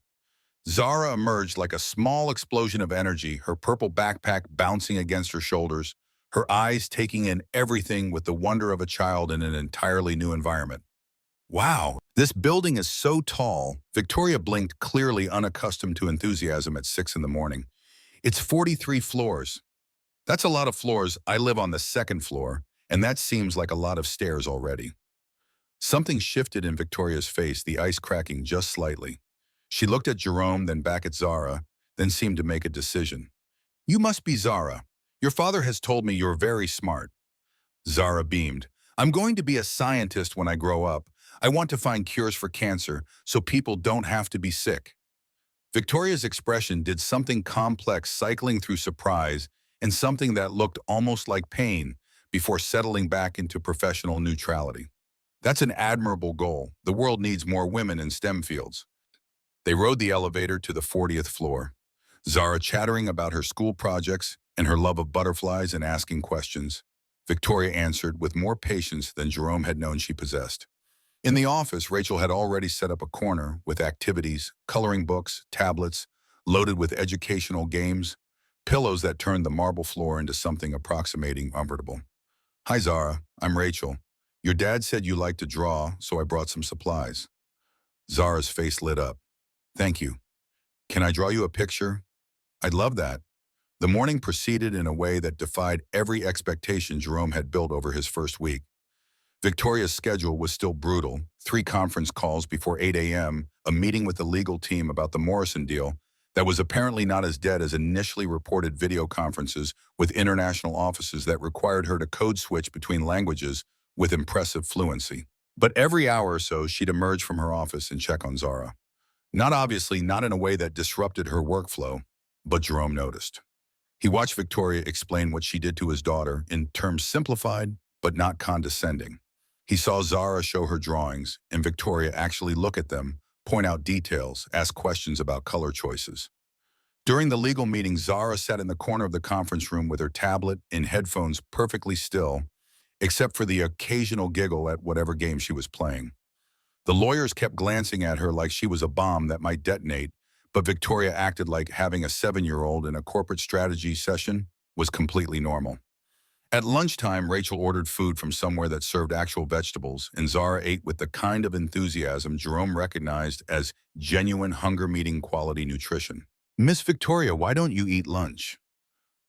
A: Zara emerged like a small explosion of energy, her purple backpack bouncing against her shoulders, her eyes taking in everything with the wonder of a child in an entirely new environment. Wow, this building is so tall. Victoria blinked, clearly unaccustomed to enthusiasm at 6 in the morning. It's 43 floors. That's a lot of floors. I live on the second floor, and that seems like a lot of stairs already. Something shifted in Victoria's face, the ice cracking just slightly. She looked at Jerome, then back at Zara, then seemed to make a decision. You must be Zara. Your father has told me you're very smart. Zara beamed. I'm going to be a scientist when I grow up. I want to find cures for cancer so people don't have to be sick. Victoria's expression did something complex, cycling through surprise and something that looked almost like pain before settling back into professional neutrality. That's an admirable goal. The world needs more women in STEM fields. They rode the elevator to the 40th floor, Zara chattering about her school projects and her love of butterflies and asking questions. Victoria answered with more patience than Jerome had known she possessed. In the office, Rachel had already set up a corner with activities, coloring books, tablets, loaded with educational games, pillows that turned the marble floor into something approximating comfortable. Hi, Zara. I'm Rachel. Your dad said you like to draw, so I brought some supplies. Zara's face lit up. Thank you. Can I draw you a picture? I'd love that. The morning proceeded in a way that defied every expectation Jerome had built over his first week. Victoria's schedule was still brutal. 3 conference calls before 8 a.m., a meeting with the legal team about the Morrison deal, that was apparently not as dead as initially reported video conferences with international offices that required her to code switch between languages with impressive fluency. But every hour or so, she'd emerge from her office and check on Zara. Not in a way that disrupted her workflow, but Jerome noticed. He watched Victoria explain what she did to his daughter in terms simplified but not condescending. He saw Zara show her drawings and Victoria actually look at them, point out details, ask questions about color choices. During the legal meeting, Zara sat in the corner of the conference room with her tablet and headphones perfectly still, except for the occasional giggle at whatever game she was playing. The lawyers kept glancing at her like she was a bomb that might detonate, but Victoria acted like having a 7-year-old in a corporate strategy session was completely normal. At lunchtime, Rachel ordered food from somewhere that served actual vegetables, and Zara ate with the kind of enthusiasm Jerome recognized as genuine hunger-meeting quality nutrition. "Miss Victoria, why don't you eat lunch?"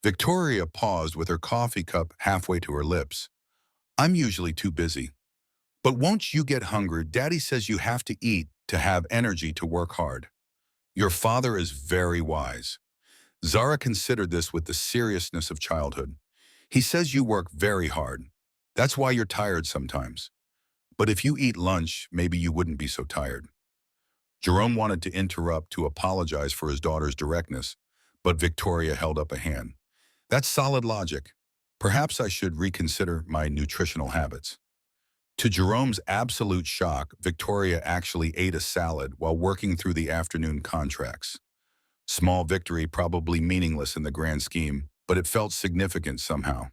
A: Victoria paused with her coffee cup halfway to her lips. "I'm usually too busy." "But won't you get hungry? Daddy says you have to eat to have energy to work hard." "Your father is very wise." Zara considered this with the seriousness of childhood. "He says you work very hard. That's why you're tired sometimes. But if you eat lunch, maybe you wouldn't be so tired." Jerome wanted to interrupt to apologize for his daughter's directness, but Victoria held up a hand. "That's solid logic. Perhaps I should reconsider my nutritional habits." To Jerome's absolute shock, Victoria actually ate a salad while working through the afternoon contracts. Small victory, probably meaningless in the grand scheme, but it felt significant somehow.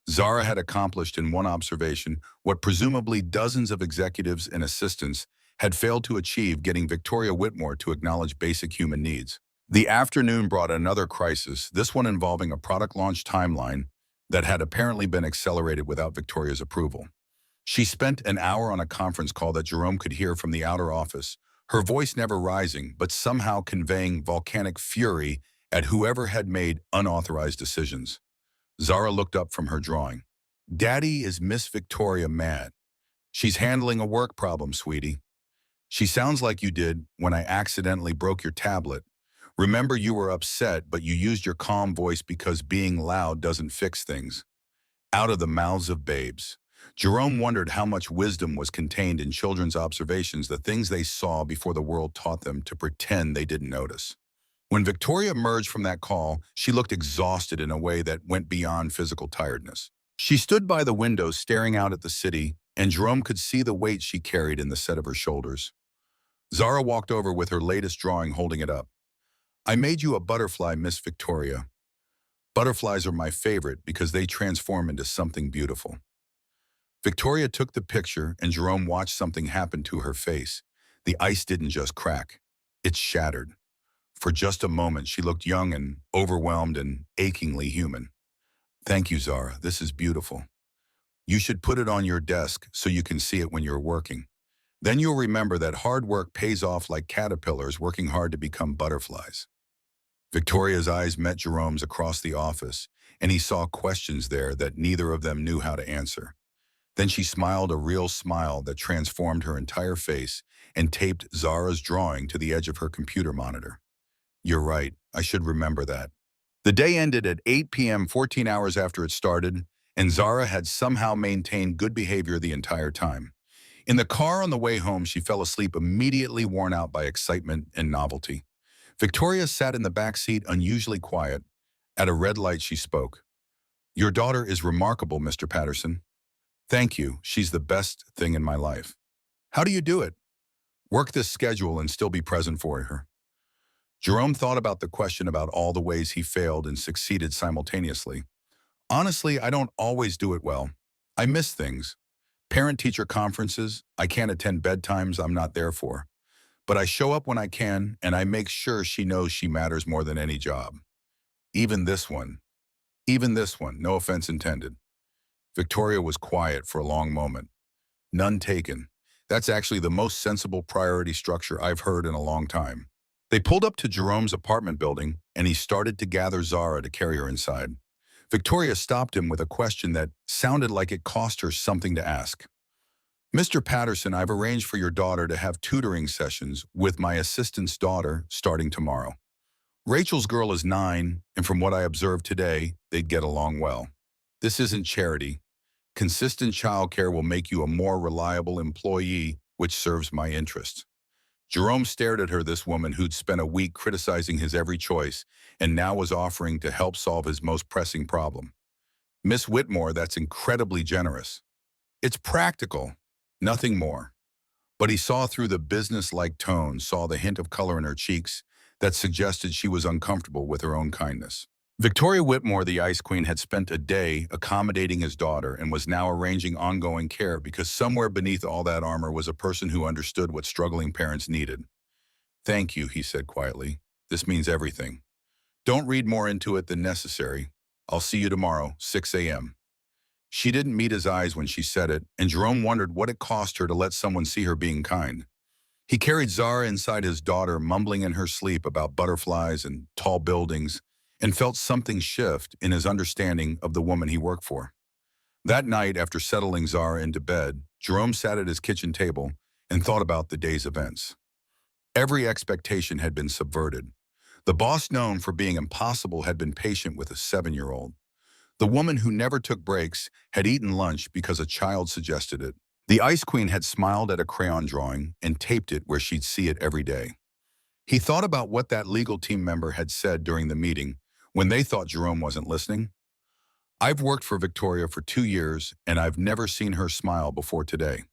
A: Zara had accomplished in one observation what presumably dozens of executives and assistants had failed to achieve, getting Victoria Whitmore to acknowledge basic human needs. The afternoon brought another crisis, this one involving a product launch timeline that had apparently been accelerated without Victoria's approval. She spent an hour on a conference call that Jerome could hear from the outer office, her voice never rising, but somehow conveying volcanic fury at whoever had made unauthorized decisions. Zara looked up from her drawing. "Daddy, is Miss Victoria mad?" "She's handling a work problem, sweetie." "She sounds like you did when I accidentally broke your tablet. Remember, you were upset, but you used your calm voice because being loud doesn't fix things." Out of the mouths of babes. Jerome wondered how much wisdom was contained in children's observations, the things they saw before the world taught them to pretend they didn't notice. When Victoria emerged from that call, she looked exhausted in a way that went beyond physical tiredness. She stood by the window staring out at the city, and Jerome could see the weight she carried in the set of her shoulders. Zara walked over with her latest drawing, holding it up. "I made you a butterfly, Miss Victoria. Butterflies are my favorite because they transform into something beautiful." Victoria took the picture, and Jerome watched something happen to her face. The ice didn't just crack, it shattered. For just a moment, she looked young and overwhelmed and achingly human. "Thank you, Zara. This is beautiful. You should put it on your desk so you can see it when you're working. Then you'll remember that hard work pays off like caterpillars working hard to become butterflies." Victoria's eyes met Jerome's across the office, and he saw questions there that neither of them knew how to answer. Then she smiled a real smile that transformed her entire face and taped Zara's drawing to the edge of her computer monitor. "You're right. I should remember that." The day ended at 8 p.m., 14 hours after it started, and Zara had somehow maintained good behavior the entire time. In the car on the way home, she fell asleep immediately, worn out by excitement and novelty. Victoria sat in the back seat, unusually quiet. At a red light, she spoke. "Your daughter is remarkable, Mr. Patterson." "Thank you. She's the best thing in my life." "How do you do it?" "Work this schedule and still be present for her." Jerome thought about the question, about all the ways he failed and succeeded simultaneously. "Honestly, I don't always do it well. I miss things. Parent-teacher conferences, I can't attend bedtimes I'm not there for. But I show up when I can, and I make sure she knows she matters more than any job. Even this one. Even this one, no offense intended." Victoria was quiet for a long moment. "None taken. That's actually the most sensible priority structure I've heard in a long time." They pulled up to Jerome's apartment building, and he started to gather Zara to carry her inside. Victoria stopped him with a question that sounded like it cost her something to ask. "Mr. Patterson, I've arranged for your daughter to have tutoring sessions with my assistant's daughter starting tomorrow." Rachel's girl is 9, and from what I observed today, they'd get along well. This isn't charity. Consistent childcare will make you a more reliable employee, which serves my interests. Jerome stared at her, this woman who'd spent a week criticizing his every choice and now was offering to help solve his most pressing problem. Miss Whitmore, that's incredibly generous. It's practical, nothing more. But he saw through the business-like tone, saw the hint of color in her cheeks that suggested she was uncomfortable with her own kindness. Victoria Whitmore, the Ice Queen, had spent a day accommodating his daughter and was now arranging ongoing care because somewhere beneath all that armor was a person who understood what struggling parents needed. "Thank you," he said quietly. "This means everything. Don't read more into it than necessary. I'll see you tomorrow, 6 a.m. She didn't meet his eyes when she said it, and Jerome wondered what it cost her to let someone see her being kind. He carried Zara inside his daughter, mumbling in her sleep about butterflies and tall buildings, and felt something shift in his understanding of the woman he worked for. That night, after settling Zara into bed, Jerome sat at his kitchen table and thought about the day's events. Every expectation had been subverted. The boss, known for being impossible, had been patient with a 7-year-old. The woman who never took breaks had eaten lunch because a child suggested it. The Ice Queen had smiled at a crayon drawing and taped it where she'd see it every day. He thought about what that legal team member had said during the meeting when they thought Jerome wasn't listening. "I've worked for Victoria for 2 years, and I've never seen her smile before today.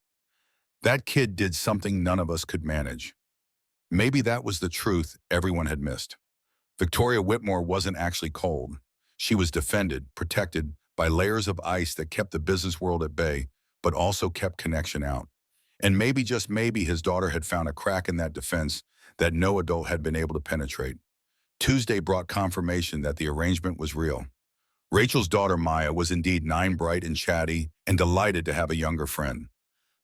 A: That kid did something none of us could manage." Maybe that was the truth everyone had missed. Victoria Whitmore wasn't actually cold. She was defended, protected by layers of ice that kept the business world at bay, but also kept connection out. And maybe, just maybe, his daughter had found a crack in that defense that no adult had been able to penetrate. Tuesday brought confirmation that the arrangement was real. Rachel's daughter, Maya, was indeed 9, bright and chatty, and delighted to have a younger friend.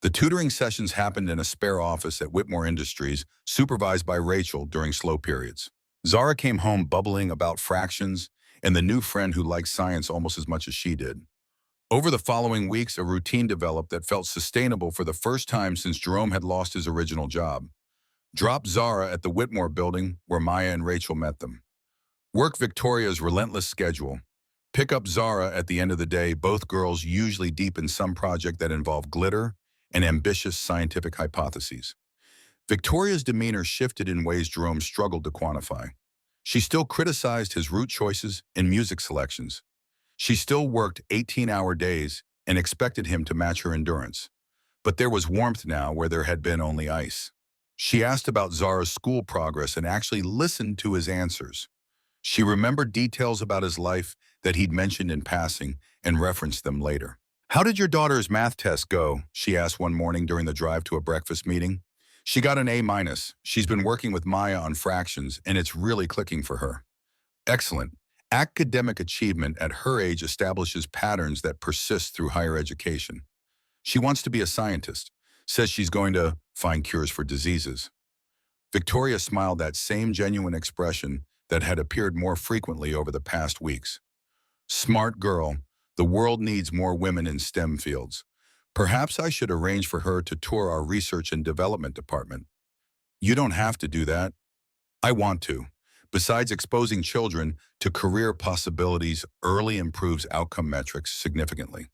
A: The tutoring sessions happened in a spare office at Whitmore Industries, supervised by Rachel during slow periods. Zara came home bubbling about fractions and the new friend who liked science almost as much as she did. Over the following weeks, a routine developed that felt sustainable for the first time since Jerome had lost his original job. Drop Zara at the Whitmore building where Maya and Rachel met them. Work Victoria's relentless schedule. Pick up Zara at the end of the day, both girls usually deep in some project that involved glitter and ambitious scientific hypotheses. Victoria's demeanor shifted in ways Jerome struggled to quantify. She still criticized his route choices and music selections. She still worked 18-hour days and expected him to match her endurance. But there was warmth now where there had been only ice. She asked about Zara's school progress and actually listened to his answers. She remembered details about his life that he'd mentioned in passing and referenced them later. "How did your daughter's math test go?" she asked one morning during the drive to a breakfast meeting. "She got an A-. She's been working with Maya on fractions, and it's really clicking for her." "Excellent. Academic achievement at her age establishes patterns that persist through higher education. She wants to be a scientist, says she's going to find cures for diseases." Victoria smiled, that same genuine expression that had appeared more frequently over the past weeks. "Smart girl. The world needs more women in STEM fields. Perhaps I should arrange for her to tour our research and development department." "You don't have to do that." "I want to. Besides exposing children to career possibilities, early improves outcome metrics significantly."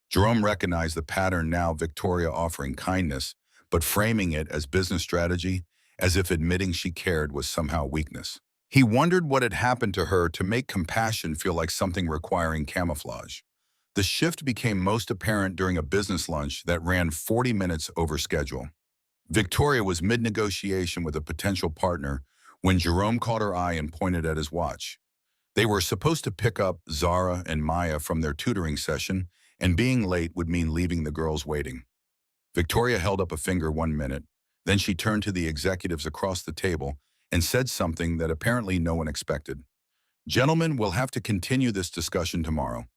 A: Jerome recognized the pattern now, Victoria offering kindness, but framing it as business strategy, as if admitting she cared was somehow weakness. He wondered what had happened to her to make compassion feel like something requiring camouflage. The shift became most apparent during a business lunch that ran 40 minutes over schedule. Victoria was mid-negotiation with a potential partner when Jerome caught her eye and pointed at his watch. They were supposed to pick up Zara and Maya from their tutoring session, and being late would mean leaving the girls waiting. Victoria held up a finger 1 minute, then she turned to the executives across the table and said something that apparently no one expected. "Gentlemen, we'll have to continue this discussion tomorrow.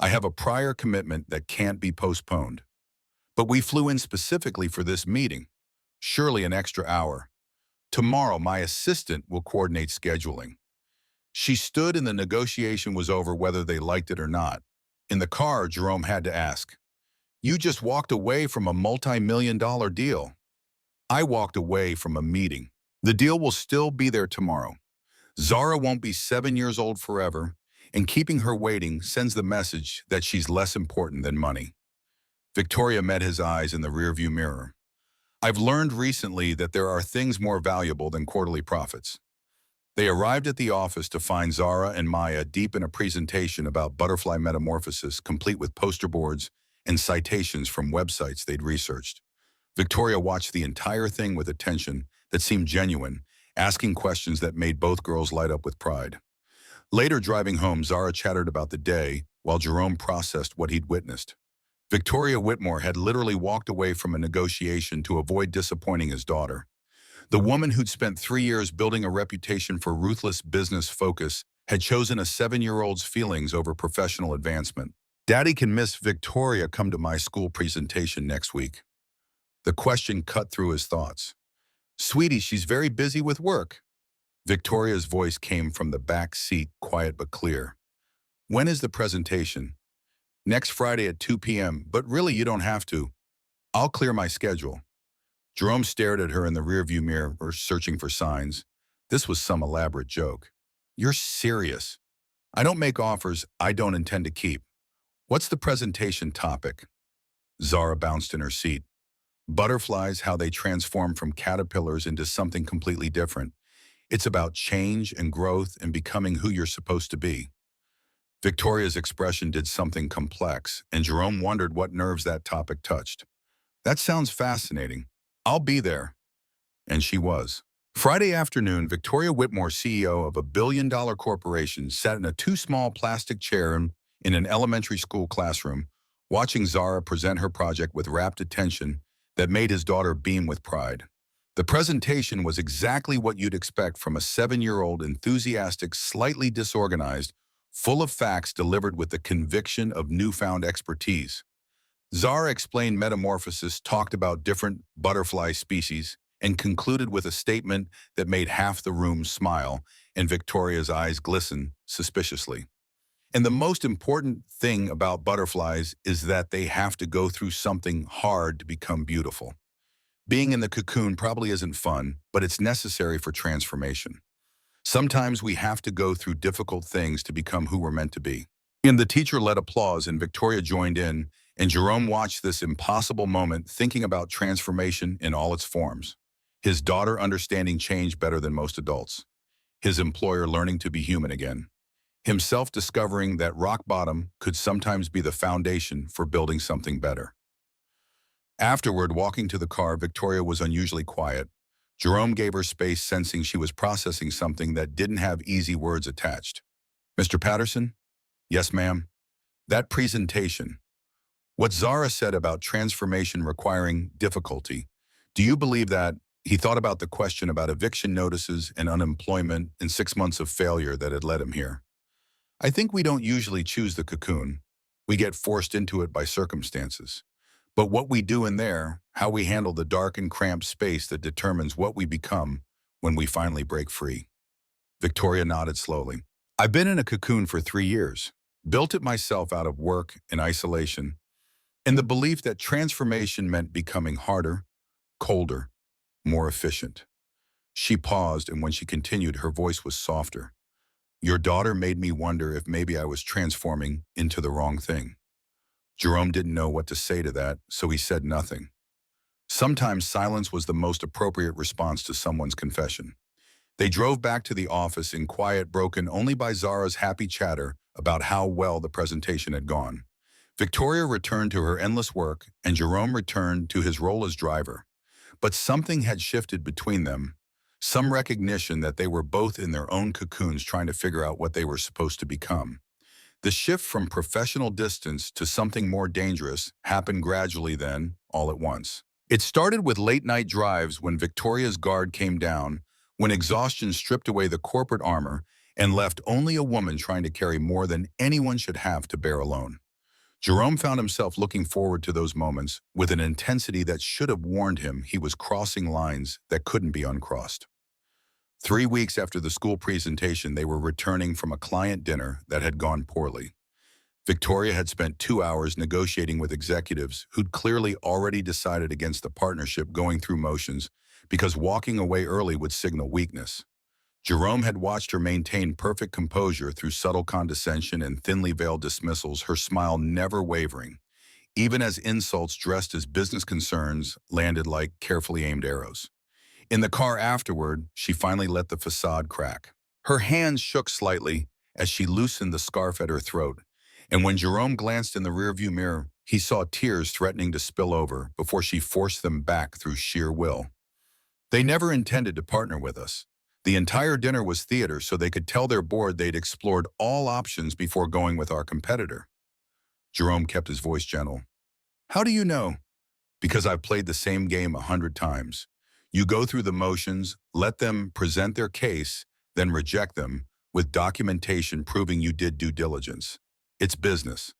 A: I have a prior commitment that can't be postponed. But we flew in specifically for this meeting. Surely an extra hour. Tomorrow, my assistant will coordinate scheduling." She stood and the negotiation was over whether they liked it or not. In the car, Jerome had to ask, "You just walked away from a multi-million-dollar deal." "I walked away from a meeting. The deal will still be there tomorrow." Zara won't be 7 years old forever, and keeping her waiting sends the message that she's less important than money. Victoria met his eyes in the rearview mirror. I've learned recently that there are things more valuable than quarterly profits. They arrived at the office to find Zara and Maya deep in a presentation about butterfly metamorphosis, complete with poster boards and citations from websites they'd researched. Victoria watched the entire thing with attention that seemed genuine, asking questions that made both girls light up with pride. Later, driving home, Zara chattered about the day while Jerome processed what he'd witnessed. Victoria Whitmore had literally walked away from a negotiation to avoid disappointing his daughter. The woman who'd spent 3 years building a reputation for ruthless business focus had chosen a 7-year-old's feelings over professional advancement. Daddy, can Miss Victoria come to my school presentation next week? The question cut through his thoughts. Sweetie, she's very busy with work. Victoria's voice came from the back seat, quiet but clear. When is the presentation? Next Friday at 2 p.m., but really you don't have to. I'll clear my schedule. Jerome stared at her in the rearview mirror, searching for signs. This was some elaborate joke. You're serious. I don't make offers I don't intend to keep. What's the presentation topic? Zara bounced in her seat. Butterflies, how they transform from caterpillars into something completely different. It's about change and growth and becoming who you're supposed to be. Victoria's expression did something complex, and Jerome wondered what nerves that topic touched. That sounds fascinating. I'll be there. And she was. Friday afternoon, Victoria Whitmore, CEO of a billion-dollar corporation, sat in a too small plastic chair in an elementary school classroom, watching Zara present her project with rapt attention that made his daughter beam with pride. The presentation was exactly what you'd expect from a 7-year-old, enthusiastic, slightly disorganized, full of facts delivered with the conviction of newfound expertise. Zara explained metamorphosis, talked about different butterfly species, and concluded with a statement that made half the room smile and Victoria's eyes glisten suspiciously. And the most important thing about butterflies is that they have to go through something hard to become beautiful. Being in the cocoon probably isn't fun, but it's necessary for transformation. Sometimes we have to go through difficult things to become who we're meant to be. And the teacher led applause, and Victoria joined in, and Jerome watched this impossible moment, thinking about transformation in all its forms. His daughter understanding change better than most adults. His employer learning to be human again. Himself discovering that rock bottom could sometimes be the foundation for building something better. Afterward, walking to the car, Victoria was unusually quiet. Jerome gave her space, sensing she was processing something that didn't have easy words attached. Mr. Patterson? Yes, ma'am. That presentation. What Zara said about transformation requiring difficulty. Do you believe that? He thought about the question about eviction notices and unemployment and 6 months of failure that had led him here. I think we don't usually choose the cocoon. We get forced into it by circumstances. But what we do in there, how we handle the dark and cramped space that determines what we become when we finally break free. Victoria nodded slowly. I've been in a cocoon for 3 years, built it myself out of work and isolation, and the belief that transformation meant becoming harder, colder, more efficient. She paused, and when she continued, her voice was softer. Your daughter made me wonder if maybe I was transforming into the wrong thing. Jerome didn't know what to say to that, so he said nothing. Sometimes silence was the most appropriate response to someone's confession. They drove back to the office in quiet, broken only by Zara's happy chatter about how well the presentation had gone. Victoria returned to her endless work, and Jerome returned to his role as driver. But something had shifted between them, some recognition that they were both in their own cocoons trying to figure out what they were supposed to become. The shift from professional distance to something more dangerous happened gradually then, all at once. It started with late-night drives when Victoria's guard came down, when exhaustion stripped away the corporate armor and left only a woman trying to carry more than anyone should have to bear alone. Jerome found himself looking forward to those moments with an intensity that should have warned him he was crossing lines that couldn't be uncrossed. 3 weeks after the school presentation, they were returning from a client dinner that had gone poorly. Victoria had spent 2 hours negotiating with executives who'd clearly already decided against the partnership, going through motions because walking away early would signal weakness. Jerome had watched her maintain perfect composure through subtle condescension and thinly veiled dismissals, her smile never wavering, even as insults dressed as business concerns landed like carefully aimed arrows. In the car afterward, she finally let the facade crack. Her hands shook slightly as she loosened the scarf at her throat, and when Jerome glanced in the rearview mirror, he saw tears threatening to spill over before she forced them back through sheer will. They never intended to partner with us. The entire dinner was theater so they could tell their board they'd explored all options before going with our competitor. Jerome kept his voice gentle. How do you know? Because I've played the same game 100 times. You go through the motions, let them present their case, then reject them, with documentation proving you did due diligence. It's business.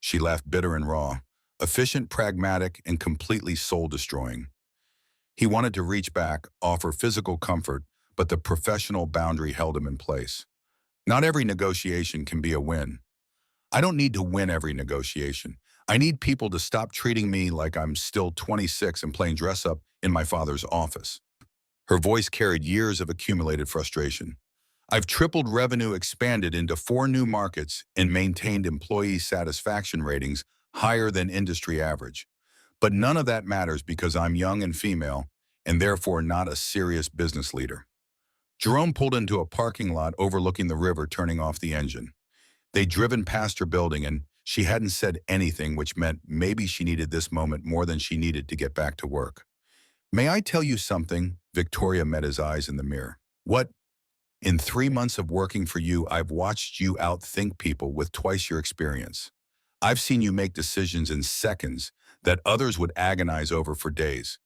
A: She laughed bitter and raw, efficient, pragmatic, and completely soul-destroying. He wanted to reach back, offer physical comfort, but the professional boundary held him in place. Not every negotiation can be a win. I don't need to win every negotiation. I need people to stop treating me like I'm still 26 and playing dress-up in my father's office. Her voice carried years of accumulated frustration. I've tripled revenue, expanded into 4 new markets, and maintained employee satisfaction ratings higher than industry average. But none of that matters because I'm young and female, and therefore not a serious business leader. Jerome pulled into a parking lot overlooking the river, turning off the engine. They'd driven past her building, and she hadn't said anything, which meant maybe she needed this moment more than she needed to get back to work. May I tell you something? Victoria met his eyes in the mirror. What? In 3 months of working for you, I've watched you outthink people with twice your experience. I've seen you make decisions in seconds that others would agonize over for days.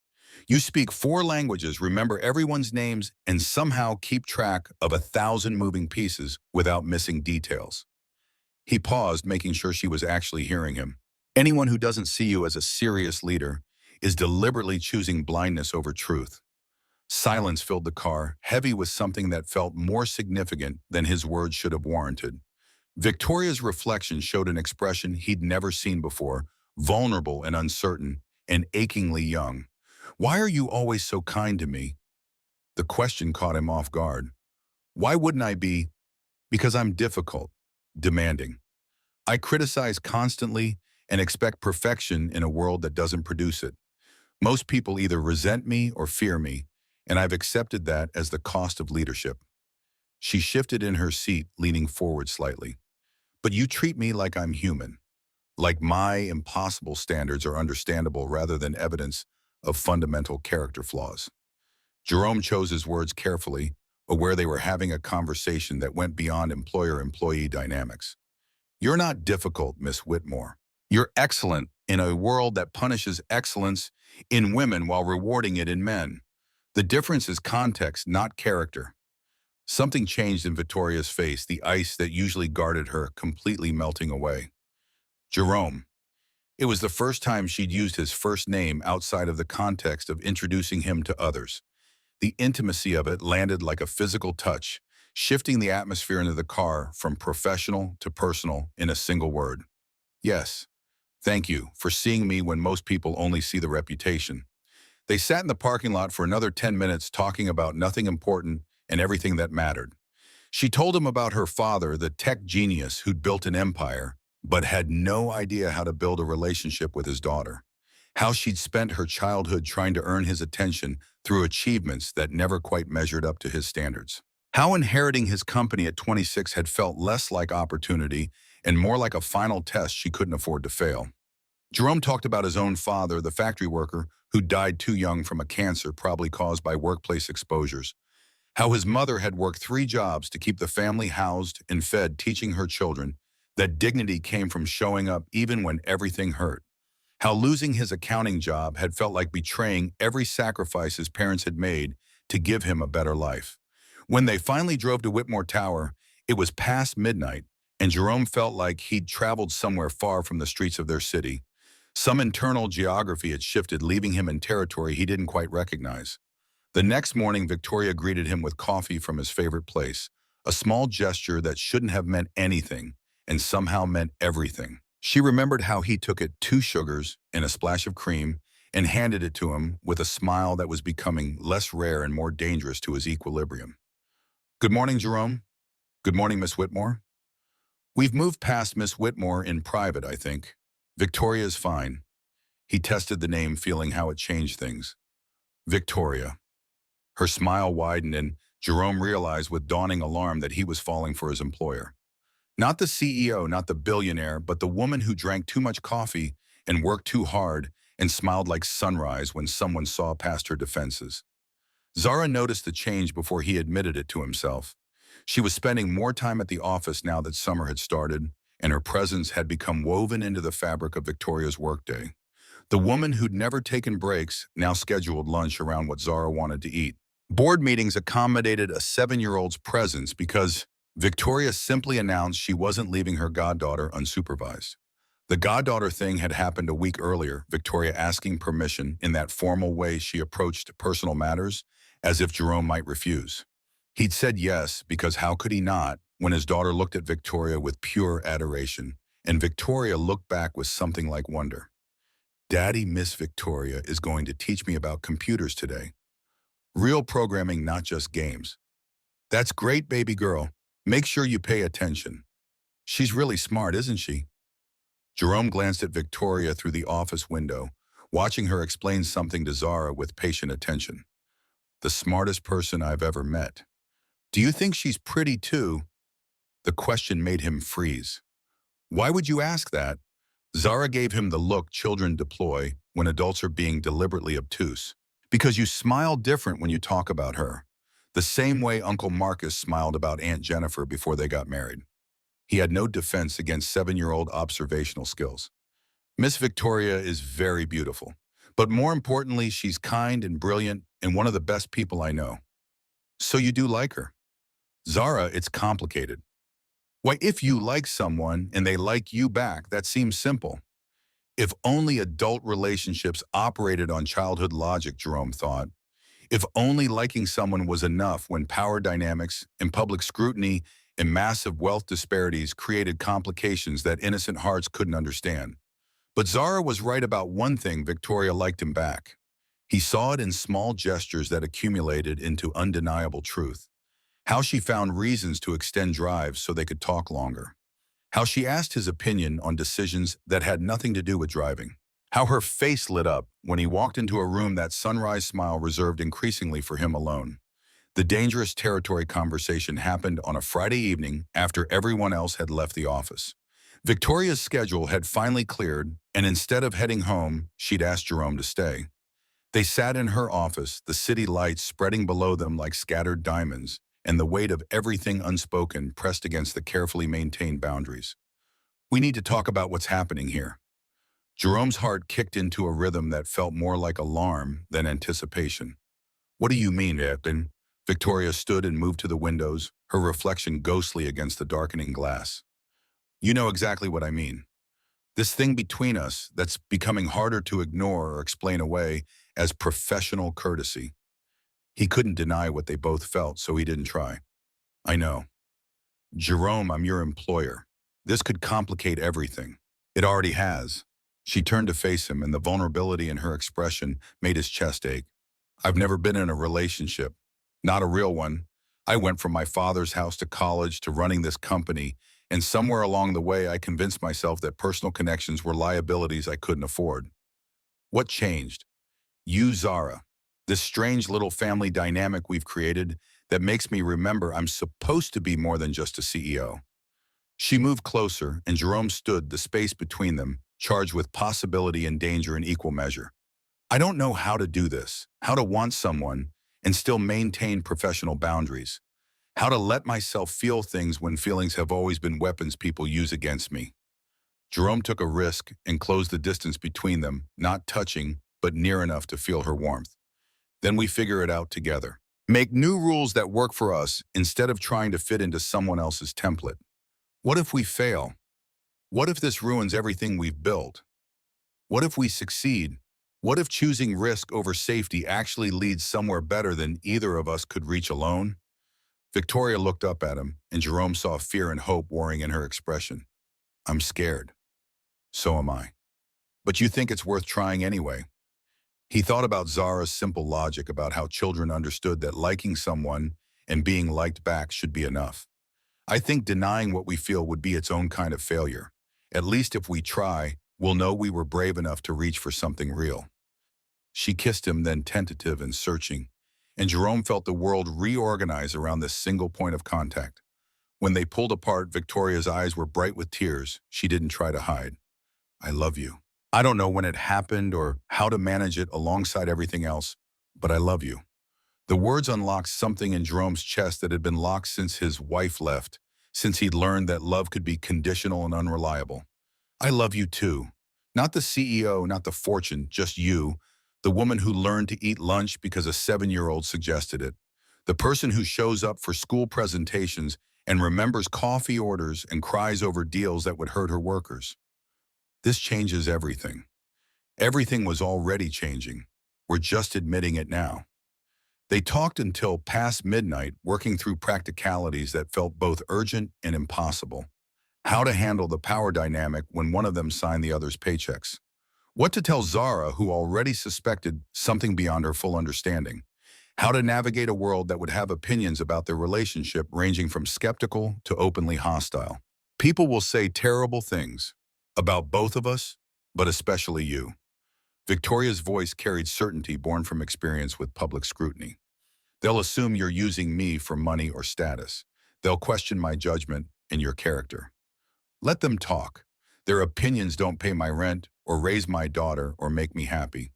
A: You speak 4 languages, remember everyone's names, and somehow keep track of 1,000 moving pieces without missing details. He paused, making sure she was actually hearing him. Anyone who doesn't see you as a serious leader is deliberately choosing blindness over truth. Silence filled the car, heavy with something that felt more significant than his words should have warranted. Victoria's reflection showed an expression he'd never seen before, vulnerable and uncertain, and achingly young. Why are you always so kind to me? The question caught him off guard. Why wouldn't I be? Because I'm difficult, demanding. I criticize constantly and expect perfection in a world that doesn't produce it. Most people either resent me or fear me, and I've accepted that as the cost of leadership. She shifted in her seat, leaning forward slightly. But you treat me like I'm human, like my impossible standards are understandable rather than evidence of fundamental character flaws. Jerome chose his words carefully, aware they were having a conversation that went beyond employer-employee dynamics. You're not difficult, Miss Whitmore. You're excellent in a world that punishes excellence in women while rewarding it in men. The difference is context, not character. Something changed in Victoria's face, the ice that usually guarded her completely melting away. Jerome. It was the first time she'd used his first name outside of the context of introducing him to others. The intimacy of it landed like a physical touch, shifting the atmosphere into the car from professional to personal in a single word. Yes, thank you for seeing me when most people only see the reputation. They sat in the parking lot for another 10 minutes talking about nothing important and everything that mattered. She told him about her father, the tech genius who'd built an empire, but had no idea how to build a relationship with his daughter. How she'd spent her childhood trying to earn his attention through achievements that never quite measured up to his standards. How inheriting his company at 26 had felt less like opportunity and more like a final test she couldn't afford to fail. Jerome talked about his own father, the factory worker, who died too young from a cancer probably caused by workplace exposures. How his mother had worked 3 jobs to keep the family housed and fed, teaching her children that dignity came from showing up even when everything hurt. How losing his accounting job had felt like betraying every sacrifice his parents had made to give him a better life. When they finally drove to Whitmore Tower, it was past midnight, and Jerome felt like he'd traveled somewhere far from the streets of their city. Some internal geography had shifted, leaving him in territory he didn't quite recognize. The next morning, Victoria greeted him with coffee from his favorite place, a small gesture that shouldn't have meant anything, and somehow meant everything. She remembered how he took it 2 sugars and a splash of cream and handed it to him with a smile that was becoming less rare and more dangerous to his equilibrium. Good morning, Jerome. Good morning, Miss Whitmore. We've moved past Miss Whitmore in private, I think. Victoria's fine. He tested the name, feeling how it changed things. Victoria. Her smile widened, and Jerome realized with dawning alarm that he was falling for his employer. Not the CEO, not the billionaire, but the woman who drank too much coffee and worked too hard and smiled like sunrise when someone saw past her defenses. Zara noticed the change before he admitted it to himself. She was spending more time at the office now that summer had started, and her presence had become woven into the fabric of Victoria's workday. The woman who'd never taken breaks now scheduled lunch around what Zara wanted to eat. Board meetings accommodated a 7-year-old's presence because Victoria simply announced she wasn't leaving her goddaughter unsupervised. The goddaughter thing had happened a week earlier, Victoria asking permission in that formal way she approached personal matters, as if Jerome might refuse. He'd said yes, because how could he not, when his daughter looked at Victoria with pure adoration, and Victoria looked back with something like wonder. Daddy, Miss Victoria, is going to teach me about computers today. Real programming, not just games. That's great, baby girl. Make sure you pay attention. She's really smart, isn't she? Jerome glanced at Victoria through the office window, watching her explain something to Zara with patient attention. The smartest person I've ever met. Do you think she's pretty too? The question made him freeze. Why would you ask that? Zara gave him the look children deploy when adults are being deliberately obtuse. Because you smile different when you talk about her. The same way Uncle Marcus smiled about Aunt Jennifer before they got married. He had no defense against 7-year-old observational skills. Miss Victoria is very beautiful, but more importantly, she's kind and brilliant and one of the best people I know. So you do like her? Zara, it's complicated. Why, if you like someone and they like you back, that seems simple. If only adult relationships operated on childhood logic, Jerome thought. If only liking someone was enough when power dynamics and public scrutiny and massive wealth disparities created complications that innocent hearts couldn't understand. But Zara was right about one thing: Victoria liked him back. He saw it in small gestures that accumulated into undeniable truth. How she found reasons to extend drives so they could talk longer. How she asked his opinion on decisions that had nothing to do with driving. How her face lit up when he walked into a room, that sunrise smile reserved increasingly for him alone. The dangerous territory conversation happened on a Friday evening after everyone else had left the office. Victoria's schedule had finally cleared, and instead of heading home, she'd asked Jerome to stay. They sat in her office, the city lights spreading below them like scattered diamonds, and the weight of everything unspoken pressed against the carefully maintained boundaries. We need to talk about what's happening here. Jerome's heart kicked into a rhythm that felt more like alarm than anticipation. What do you mean, Eppin? Victoria stood and moved to the windows, her reflection ghostly against the darkening glass. You know exactly what I mean. This thing between us that's becoming harder to ignore or explain away as professional courtesy. He couldn't deny what they both felt, so he didn't try. I know. Jerome, I'm your employer. This could complicate everything. It already has. She turned to face him, and the vulnerability in her expression made his chest ache. I've never been in a relationship. Not a real one. I went from my father's house to college to running this company, and somewhere along the way I convinced myself that personal connections were liabilities I couldn't afford. What changed? You, Zara. This strange little family dynamic we've created that makes me remember I'm supposed to be more than just a CEO. She moved closer, and Jerome stood, the space between them, charged with possibility and danger in equal measure. I don't know how to do this, how to want someone and still maintain professional boundaries, how to let myself feel things when feelings have always been weapons people use against me. Jerome took a risk and closed the distance between them, not touching, but near enough to feel her warmth. Then we figure it out together. Make new rules that work for us instead of trying to fit into someone else's template. What if we fail? What if this ruins everything we've built? What if we succeed? What if choosing risk over safety actually leads somewhere better than either of us could reach alone? Victoria looked up at him, and Jerome saw fear and hope warring in her expression. I'm scared. So am I. But you think it's worth trying anyway. He thought about Zara's simple logic about how children understood that liking someone and being liked back should be enough. I think denying what we feel would be its own kind of failure. At least if we try, we'll know we were brave enough to reach for something real. She kissed him, then tentative and searching, and Jerome felt the world reorganize around this single point of contact. When they pulled apart, Victoria's eyes were bright with tears. She didn't try to hide. I love you. I don't know when it happened or how to manage it alongside everything else, but I love you. The words unlocked something in Jerome's chest that had been locked since his wife left, since he'd learned that love could be conditional and unreliable. I love you too. Not the CEO, not the fortune, just you, the woman who learned to eat lunch because a 7-year-old suggested it. The person who shows up for school presentations and remembers coffee orders and cries over deals that would hurt her workers. This changes everything. Everything was already changing. We're just admitting it now. They talked until past midnight, working through practicalities that felt both urgent and impossible. How to handle the power dynamic when one of them signed the other's paychecks. What to tell Zara, who already suspected something beyond her full understanding. How to navigate a world that would have opinions about their relationship ranging from skeptical to openly hostile. People will say terrible things about both of us, but especially you. Victoria's voice carried certainty born from experience with public scrutiny. They'll assume you're using me for money or status. They'll question my judgment and your character. Let them talk. Their opinions don't pay my rent or raise my daughter or make me happy.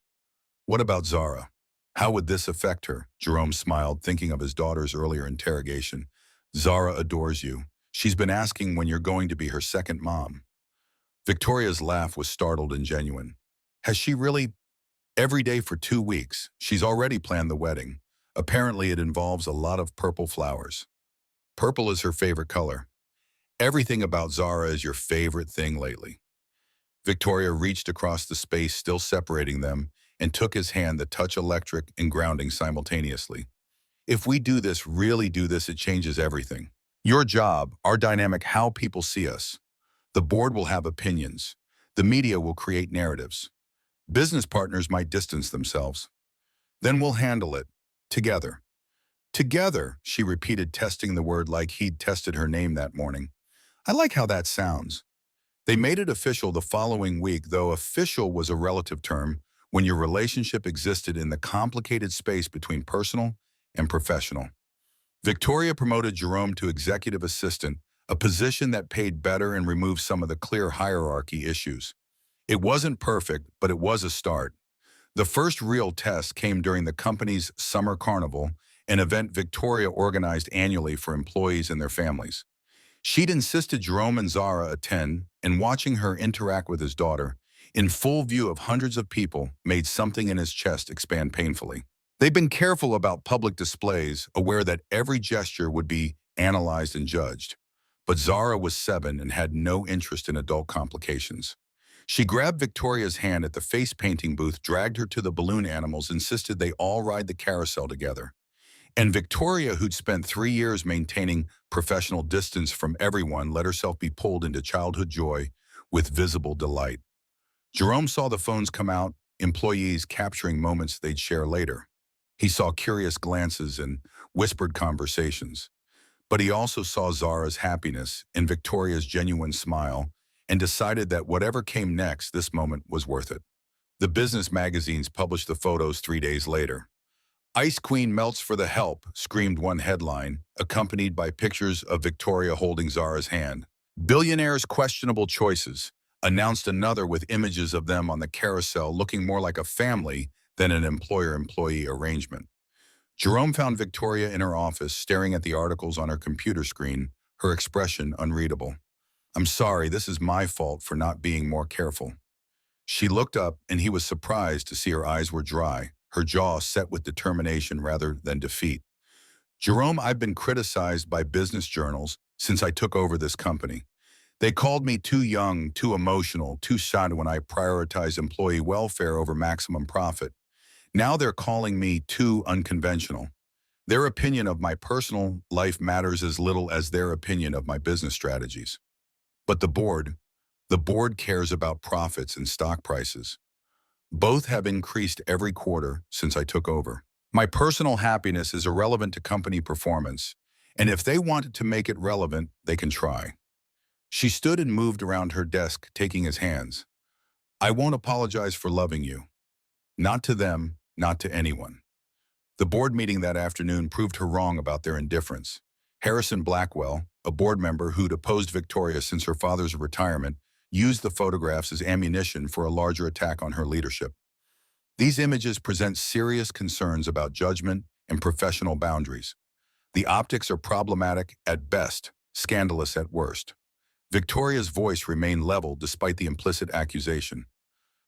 A: What about Zara? How would this affect her? Jerome smiled, thinking of his daughter's earlier interrogation. Zara adores you. She's been asking when you're going to be her second mom. Victoria's laugh was startled and genuine. Has she really? Every day for 2 weeks. She's already planned the wedding. Apparently it involves a lot of purple flowers. Purple is her favorite color. Everything about Zara is your favorite thing lately. Victoria reached across the space still separating them and took his hand, the touch electric and grounding simultaneously. If we do this, really do this, it changes everything. Your job, our dynamic, how people see us. The board will have opinions. The media will create narratives. Business partners might distance themselves. Then we'll handle it. Together. Together, she repeated, testing the word like he'd tested her name that morning. I like how that sounds. They made it official the following week, though official was a relative term when your relationship existed in the complicated space between personal and professional. Victoria promoted Jerome to executive assistant, a position that paid better and removed some of the clear hierarchy issues. It wasn't perfect, but it was a start. The first real test came during the company's summer carnival, an event Victoria organized annually for employees and their families. She'd insisted Jerome and Zara attend, and watching her interact with his daughter, in full view of hundreds of people, made something in his chest expand painfully. They'd been careful about public displays, aware that every gesture would be analyzed and judged. But Zara was 7 and had no interest in adult complications. She grabbed Victoria's hand at the face painting booth, dragged her to the balloon animals, insisted they all ride the carousel together. And Victoria, who'd spent 3 years maintaining professional distance from everyone, let herself be pulled into childhood joy with visible delight. Jerome saw the phones come out, employees capturing moments they'd share later. He saw curious glances and whispered conversations. But he also saw Zara's happiness and Victoria's genuine smile and decided that whatever came next, this moment was worth it. The business magazines published the photos 3 days later. Ice Queen melts for the help, screamed one headline, accompanied by pictures of Victoria holding Zara's hand. Billionaire's questionable choices, announced another with images of them on the carousel looking more like a family than an employer-employee arrangement. Jerome found Victoria in her office, staring at the articles on her computer screen, her expression unreadable. I'm sorry, this is my fault for not being more careful. She looked up, and he was surprised to see her eyes were dry, her jaw set with determination rather than defeat. Jerome, I've been criticized by business journals since I took over this company. They called me too young, too emotional, too shy when I prioritize employee welfare over maximum profit. Now they're calling me too unconventional. Their opinion of my personal life matters as little as their opinion of my business strategies. But the board cares about profits and stock prices. Both have increased every quarter since I took over. My personal happiness is irrelevant to company performance, and if they wanted to make it relevant, they can try. She stood and moved around her desk, taking his hands. I won't apologize for loving you. Not to them, not to anyone. The board meeting that afternoon proved her wrong about their indifference. Harrison Blackwell, a board member who'd opposed Victoria since her father's retirement, used the photographs as ammunition for a larger attack on her leadership. These images present serious concerns about judgment and professional boundaries. The optics are problematic at best, scandalous at worst. Victoria's voice remained level despite the implicit accusation.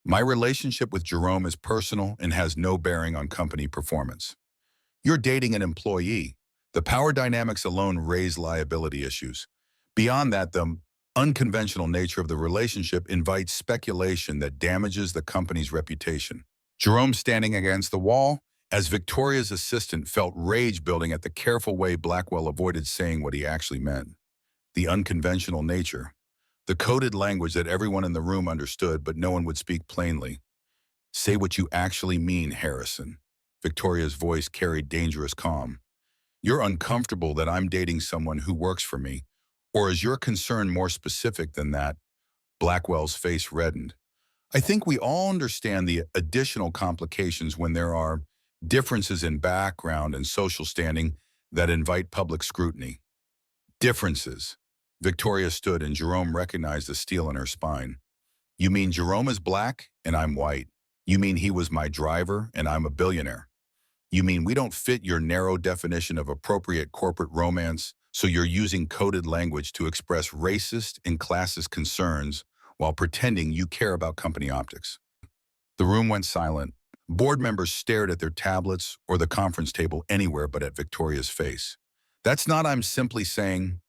A: My relationship with Jerome is personal and has no bearing on company performance. You're dating an employee. The power dynamics alone raise liability issues. Beyond that, the unconventional nature of the relationship invites speculation that damages the company's reputation. Jerome, standing against the wall, as Victoria's assistant, felt rage building at the careful way Blackwell avoided saying what he actually meant. The unconventional nature. The coded language that everyone in the room understood, but no one would speak plainly. Say what you actually mean, Harrison. Victoria's voice carried dangerous calm. You're uncomfortable that I'm dating someone who works for me, or is your concern more specific than that? Blackwell's face reddened. I think we all understand the additional complications when there are differences in background and social standing that invite public scrutiny. Differences. Victoria stood and Jerome recognized the steel in her spine. You mean Jerome is black and I'm white? You mean he was my driver and I'm a billionaire? You mean we don't fit your narrow definition of appropriate corporate romance, so you're using coded language to express racist and classist concerns while pretending you care about company optics? The room went silent. Board members stared at their tablets or the conference table anywhere but at Victoria's face. That's not I'm simply saying.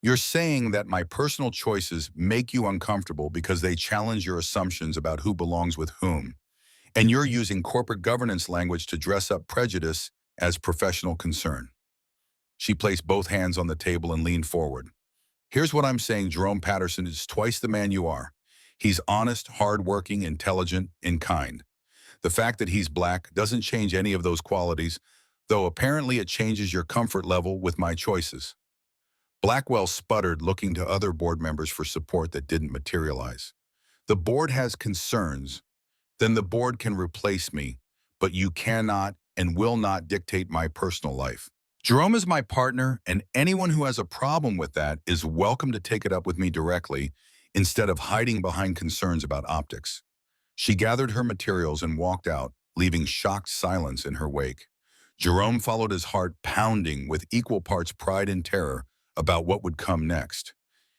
A: You're saying that my personal choices make you uncomfortable because they challenge your assumptions about who belongs with whom. And you're using corporate governance language to dress up prejudice as professional concern. She placed both hands on the table and leaned forward. Here's what I'm saying. Jerome Patterson is twice the man you are. He's honest, hardworking, intelligent, and kind. The fact that he's black doesn't change any of those qualities, though apparently it changes your comfort level with my choices. Blackwell sputtered, looking to other board members for support that didn't materialize. The board has concerns. Then the board can replace me, but you cannot and will not dictate my personal life. Jerome is my partner, and anyone who has a problem with that is welcome to take it up with me directly instead of hiding behind concerns about optics. She gathered her materials and walked out, leaving shocked silence in her wake. Jerome followed, his heart pounding with equal parts pride and terror about what would come next.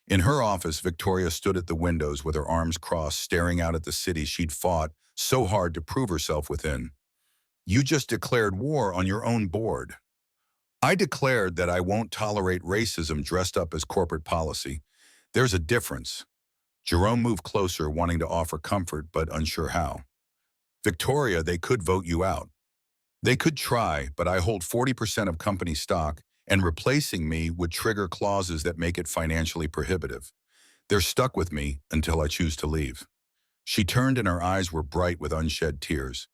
A: In her office, Victoria stood at the windows with her arms crossed, staring out at the city she'd fought so hard to prove herself within. You just declared war on your own board. I declared that I won't tolerate racism dressed up as corporate policy. There's a difference. Jerome moved closer, wanting to offer comfort, but unsure how. Victoria, they could vote you out. They could try, but I hold 40% of company stock, and replacing me would trigger clauses that make it financially prohibitive. They're stuck with me until I choose to leave. She turned and her eyes were bright with unshed tears.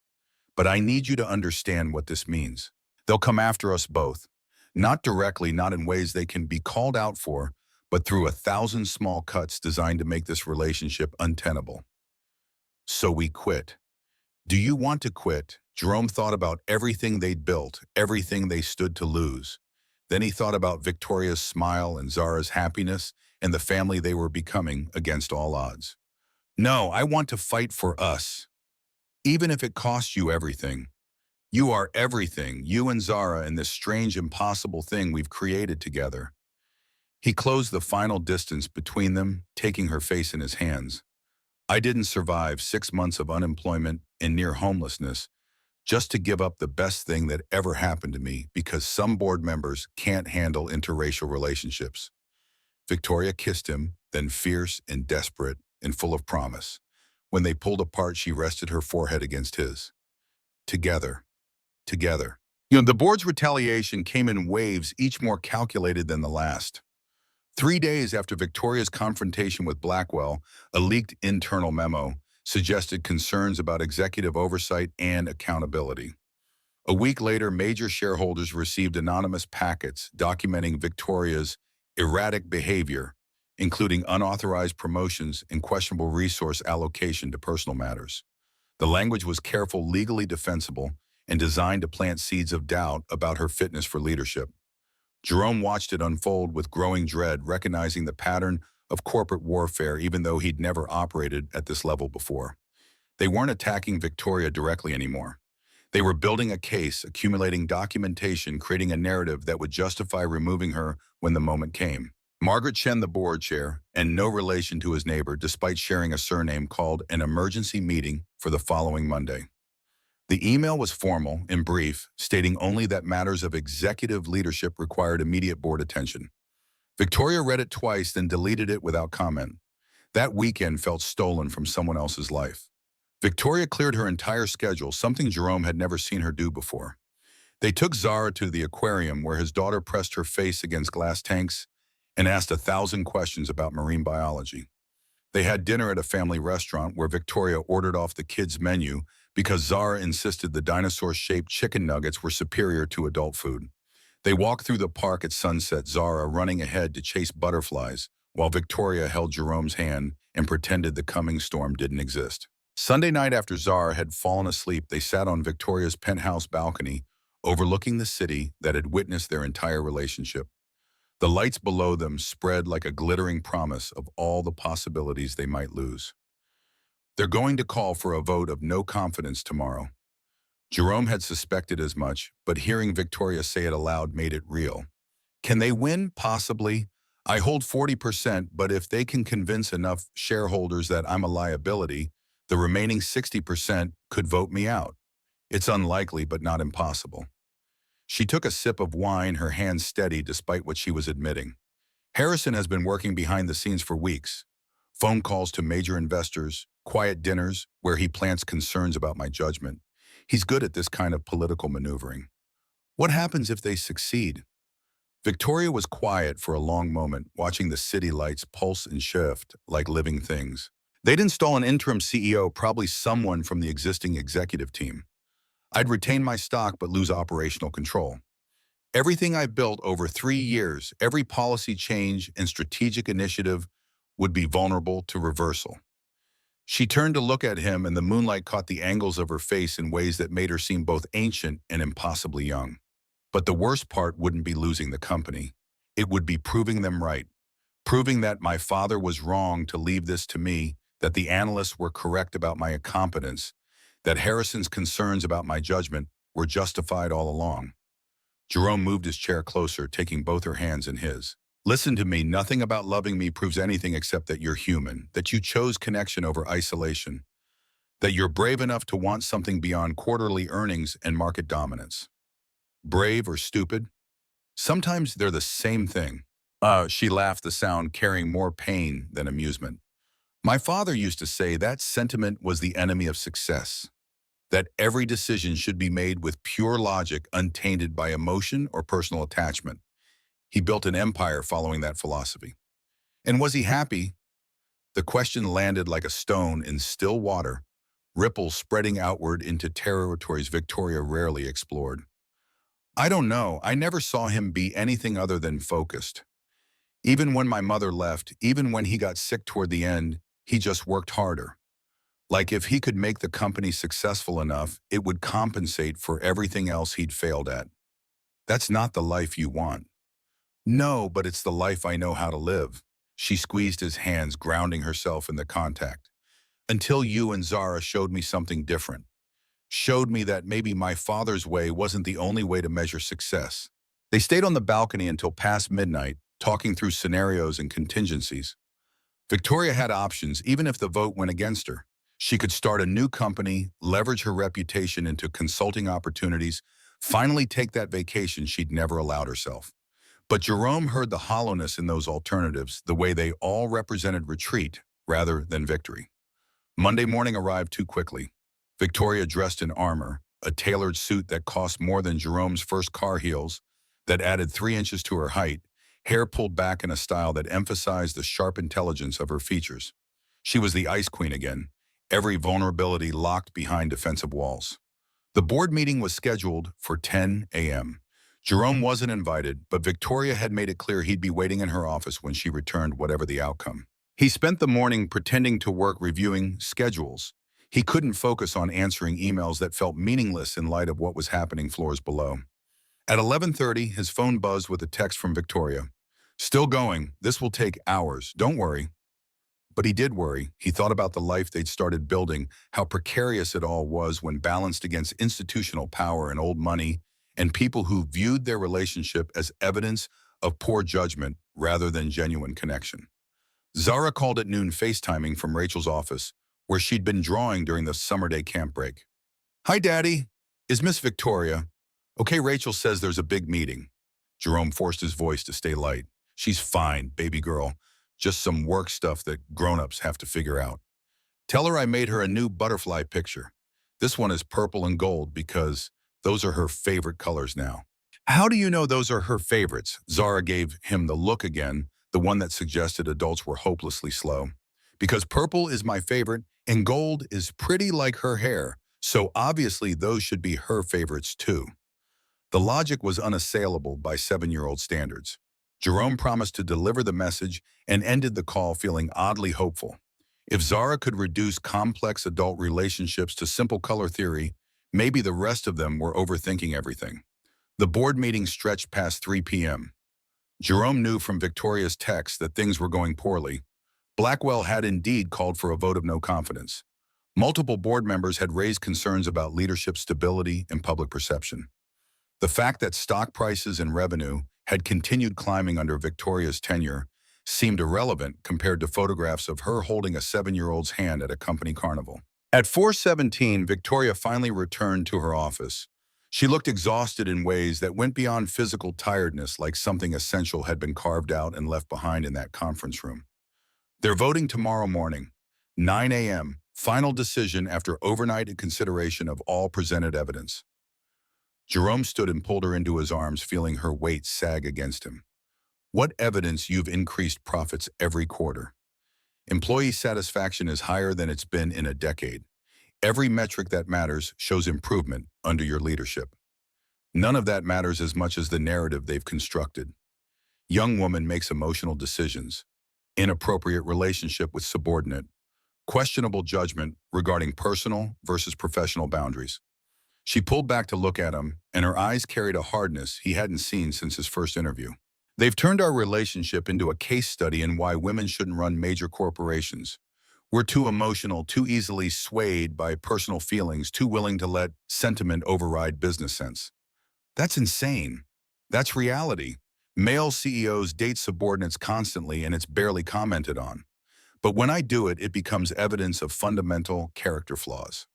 A: But I need you to understand what this means. They'll come after us both. Not directly, not in ways they can be called out for, but through 1,000 small cuts designed to make this relationship untenable. So we quit. Do you want to quit? Jerome thought about everything they'd built, everything they stood to lose. Then he thought about Victoria's smile and Zara's happiness and the family they were becoming against all odds. No, I want to fight for us. Even if it costs you everything. You are everything, you and Zara, and this strange, impossible thing we've created together. He closed the final distance between them, taking her face in his hands. I didn't survive 6 months of unemployment and near homelessness just to give up the best thing that ever happened to me because some board members can't handle interracial relationships. Victoria kissed him, then fierce and desperate and full of promise. When they pulled apart, she rested her forehead against his. Together. Together. The board's retaliation came in waves, each more calculated than the last. 3 days after Victoria's confrontation with Blackwell, a leaked internal memo suggested concerns about executive oversight and accountability. A week later, major shareholders received anonymous packets documenting Victoria's erratic behavior, including unauthorized promotions and questionable resource allocation to personal matters. The language was careful, legally defensible, and designed to plant seeds of doubt about her fitness for leadership. Jerome watched it unfold with growing dread, recognizing the pattern of corporate warfare even though he'd never operated at this level before. They weren't attacking Victoria directly anymore. They were building a case, accumulating documentation, creating a narrative that would justify removing her when the moment came. Margaret Chen, the board chair, and no relation to his neighbor, despite sharing a surname, called an emergency meeting for the following Monday. The email was formal and brief, stating only that matters of executive leadership required immediate board attention. Victoria read it twice, then deleted it without comment. That weekend felt stolen from someone else's life. Victoria cleared her entire schedule, something Jerome had never seen her do before. They took Zara to the aquarium where his daughter pressed her face against glass tanks and asked 1,000 questions about marine biology. They had dinner at a family restaurant where Victoria ordered off the kids' menu because Zara insisted the dinosaur-shaped chicken nuggets were superior to adult food. They walked through the park at sunset, Zara running ahead to chase butterflies, while Victoria held Jerome's hand and pretended the coming storm didn't exist. Sunday night, after Zara had fallen asleep, they sat on Victoria's penthouse balcony, overlooking the city that had witnessed their entire relationship. The lights below them spread like a glittering promise of all the possibilities they might lose. They're going to call for a vote of no confidence tomorrow. Jerome had suspected as much, but hearing Victoria say it aloud made it real. Can they win? Possibly. I hold 40%, but if they can convince enough shareholders that I'm a liability, the remaining 60% could vote me out. It's unlikely, but not impossible. She took a sip of wine, her hands steady despite what she was admitting. Harrison has been working behind the scenes for weeks. Phone calls to major investors, quiet dinners where he plants concerns about my judgment. He's good at this kind of political maneuvering. What happens if they succeed? Victoria was quiet for a long moment, watching the city lights pulse and shift like living things. They'd install an interim CEO, probably someone from the existing executive team. I'd retain my stock but lose operational control. Everything I built over 3 years, every policy change and strategic initiative would be vulnerable to reversal. She turned to look at him, and the moonlight caught the angles of her face in ways that made her seem both ancient and impossibly young. But the worst part wouldn't be losing the company. It would be proving them right, proving that my father was wrong to leave this to me, that the analysts were correct about my incompetence, that Harrison's concerns about my judgment were justified all along. Jerome moved his chair closer, taking both her hands in his. Listen to me, nothing about loving me proves anything except that you're human, that you chose connection over isolation, that you're brave enough to want something beyond quarterly earnings and market dominance. Brave or stupid? Sometimes they're the same thing. She laughed, the sound carrying more pain than amusement. My father used to say that sentiment was the enemy of success, that every decision should be made with pure logic, untainted by emotion or personal attachment. He built an empire following that philosophy. And was he happy? The question landed like a stone in still water, ripples spreading outward into territories Victoria rarely explored. I don't know. I never saw him be anything other than focused. Even when my mother left, even when he got sick toward the end, he just worked harder. Like if he could make the company successful enough, it would compensate for everything else he'd failed at. That's not the life you want. No, but it's the life I know how to live. She squeezed his hands, grounding herself in the contact. Until you and Zara showed me something different. Showed me that maybe my father's way wasn't the only way to measure success. They stayed on the balcony until past midnight, talking through scenarios and contingencies. Victoria had options, even if the vote went against her. She could start a new company, leverage her reputation into consulting opportunities, finally take that vacation she'd never allowed herself. But Jerome heard the hollowness in those alternatives, the way they all represented retreat rather than victory. Monday morning arrived too quickly. Victoria dressed in armor, a tailored suit that cost more than Jerome's first car heels, that added 3 inches to her height, hair pulled back in a style that emphasized the sharp intelligence of her features. She was the Ice Queen again, every vulnerability locked behind defensive walls. The board meeting was scheduled for 10 a.m. Jerome wasn't invited, but Victoria had made it clear he'd be waiting in her office when she returned, whatever the outcome. He spent the morning pretending to work reviewing schedules. He couldn't focus on answering emails that felt meaningless in light of what was happening floors below. At 11:30, his phone buzzed with a text from Victoria. "Still going. This will take hours. Don't worry." But he did worry. He thought about the life they'd started building, how precarious it all was when balanced against institutional power and old money, and people who viewed their relationship as evidence of poor judgment rather than genuine connection. Zara called at noon FaceTiming from Rachel's office, where she'd been drawing during the summer day camp break. "Hi, Daddy. Is Miss Victoria? Okay, Rachel says there's a big meeting." Jerome forced his voice to stay light. "She's fine, baby girl. Just some work stuff that grown-ups have to figure out. Tell her I made her a new butterfly picture. This one is purple and gold because those are her favorite colors now." "How do you know those are her favorites?" Zara gave him the look again, the one that suggested adults were hopelessly slow. "Because purple is my favorite and gold is pretty like her hair, so obviously those should be her favorites too." The logic was unassailable by 7-year-old standards. Jerome promised to deliver the message and ended the call feeling oddly hopeful. If Zara could reduce complex adult relationships to simple color theory, maybe the rest of them were overthinking everything. The board meeting stretched past 3 p.m. Jerome knew from Victoria's text that things were going poorly. Blackwell had indeed called for a vote of no confidence. Multiple board members had raised concerns about leadership stability and public perception. The fact that stock prices and revenue had continued climbing under Victoria's tenure seemed irrelevant compared to photographs of her holding a 7-year-old's hand at a company carnival. At 4:17, Victoria finally returned to her office. She looked exhausted in ways that went beyond physical tiredness, like something essential had been carved out and left behind in that conference room. "They're voting tomorrow morning, 9 a.m., final decision after overnight consideration of all presented evidence." Jerome stood and pulled her into his arms, feeling her weight sag against him. "What evidence you've increased profits every quarter? Employee satisfaction is higher than it's been in a decade. Every metric that matters shows improvement under your leadership. None of that matters as much as the narrative they've constructed. Young woman makes emotional decisions, inappropriate relationship with subordinate, questionable judgment regarding personal versus professional boundaries." She pulled back to look at him, and her eyes carried a hardness he hadn't seen since his first interview. "They've turned our relationship into a case study in why women shouldn't run major corporations. We're too emotional, too easily swayed by personal feelings, too willing to let sentiment override business sense." That's insane. That's reality. Male CEOs date subordinates constantly, and it's barely commented on. But when I do it, it becomes evidence of fundamental character flaws.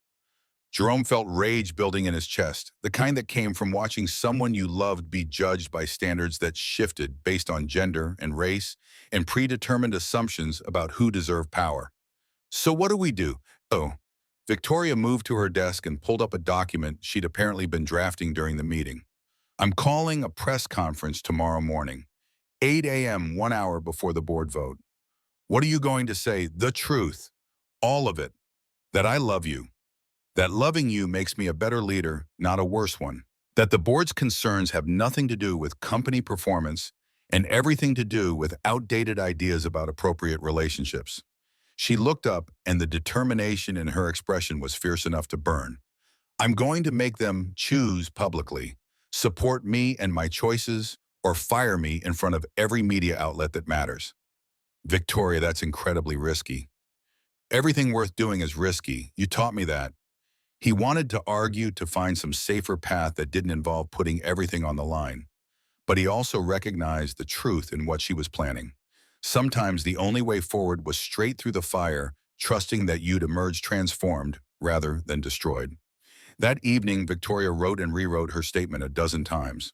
A: Jerome felt rage building in his chest, the kind that came from watching someone you loved be judged by standards that shifted based on gender and race and predetermined assumptions about who deserved power. "So what do we do?" "Oh." Victoria moved to her desk and pulled up a document she'd apparently been drafting during the meeting. "I'm calling a press conference tomorrow morning, 8 a.m., 1 hour before the board vote. What are you going to say? The truth. All of it. That I love you. That loving you makes me a better leader, not a worse one. That the board's concerns have nothing to do with company performance and everything to do with outdated ideas about appropriate relationships." She looked up, and the determination in her expression was fierce enough to burn. "I'm going to make them choose publicly, support me and my choices, or fire me in front of every media outlet that matters." "Victoria, that's incredibly risky." "Everything worth doing is risky. You taught me that." He wanted to argue to find some safer path that didn't involve putting everything on the line. But he also recognized the truth in what she was planning. Sometimes the only way forward was straight through the fire, trusting that you'd emerge transformed rather than destroyed. That evening, Victoria wrote and rewrote her statement a dozen times.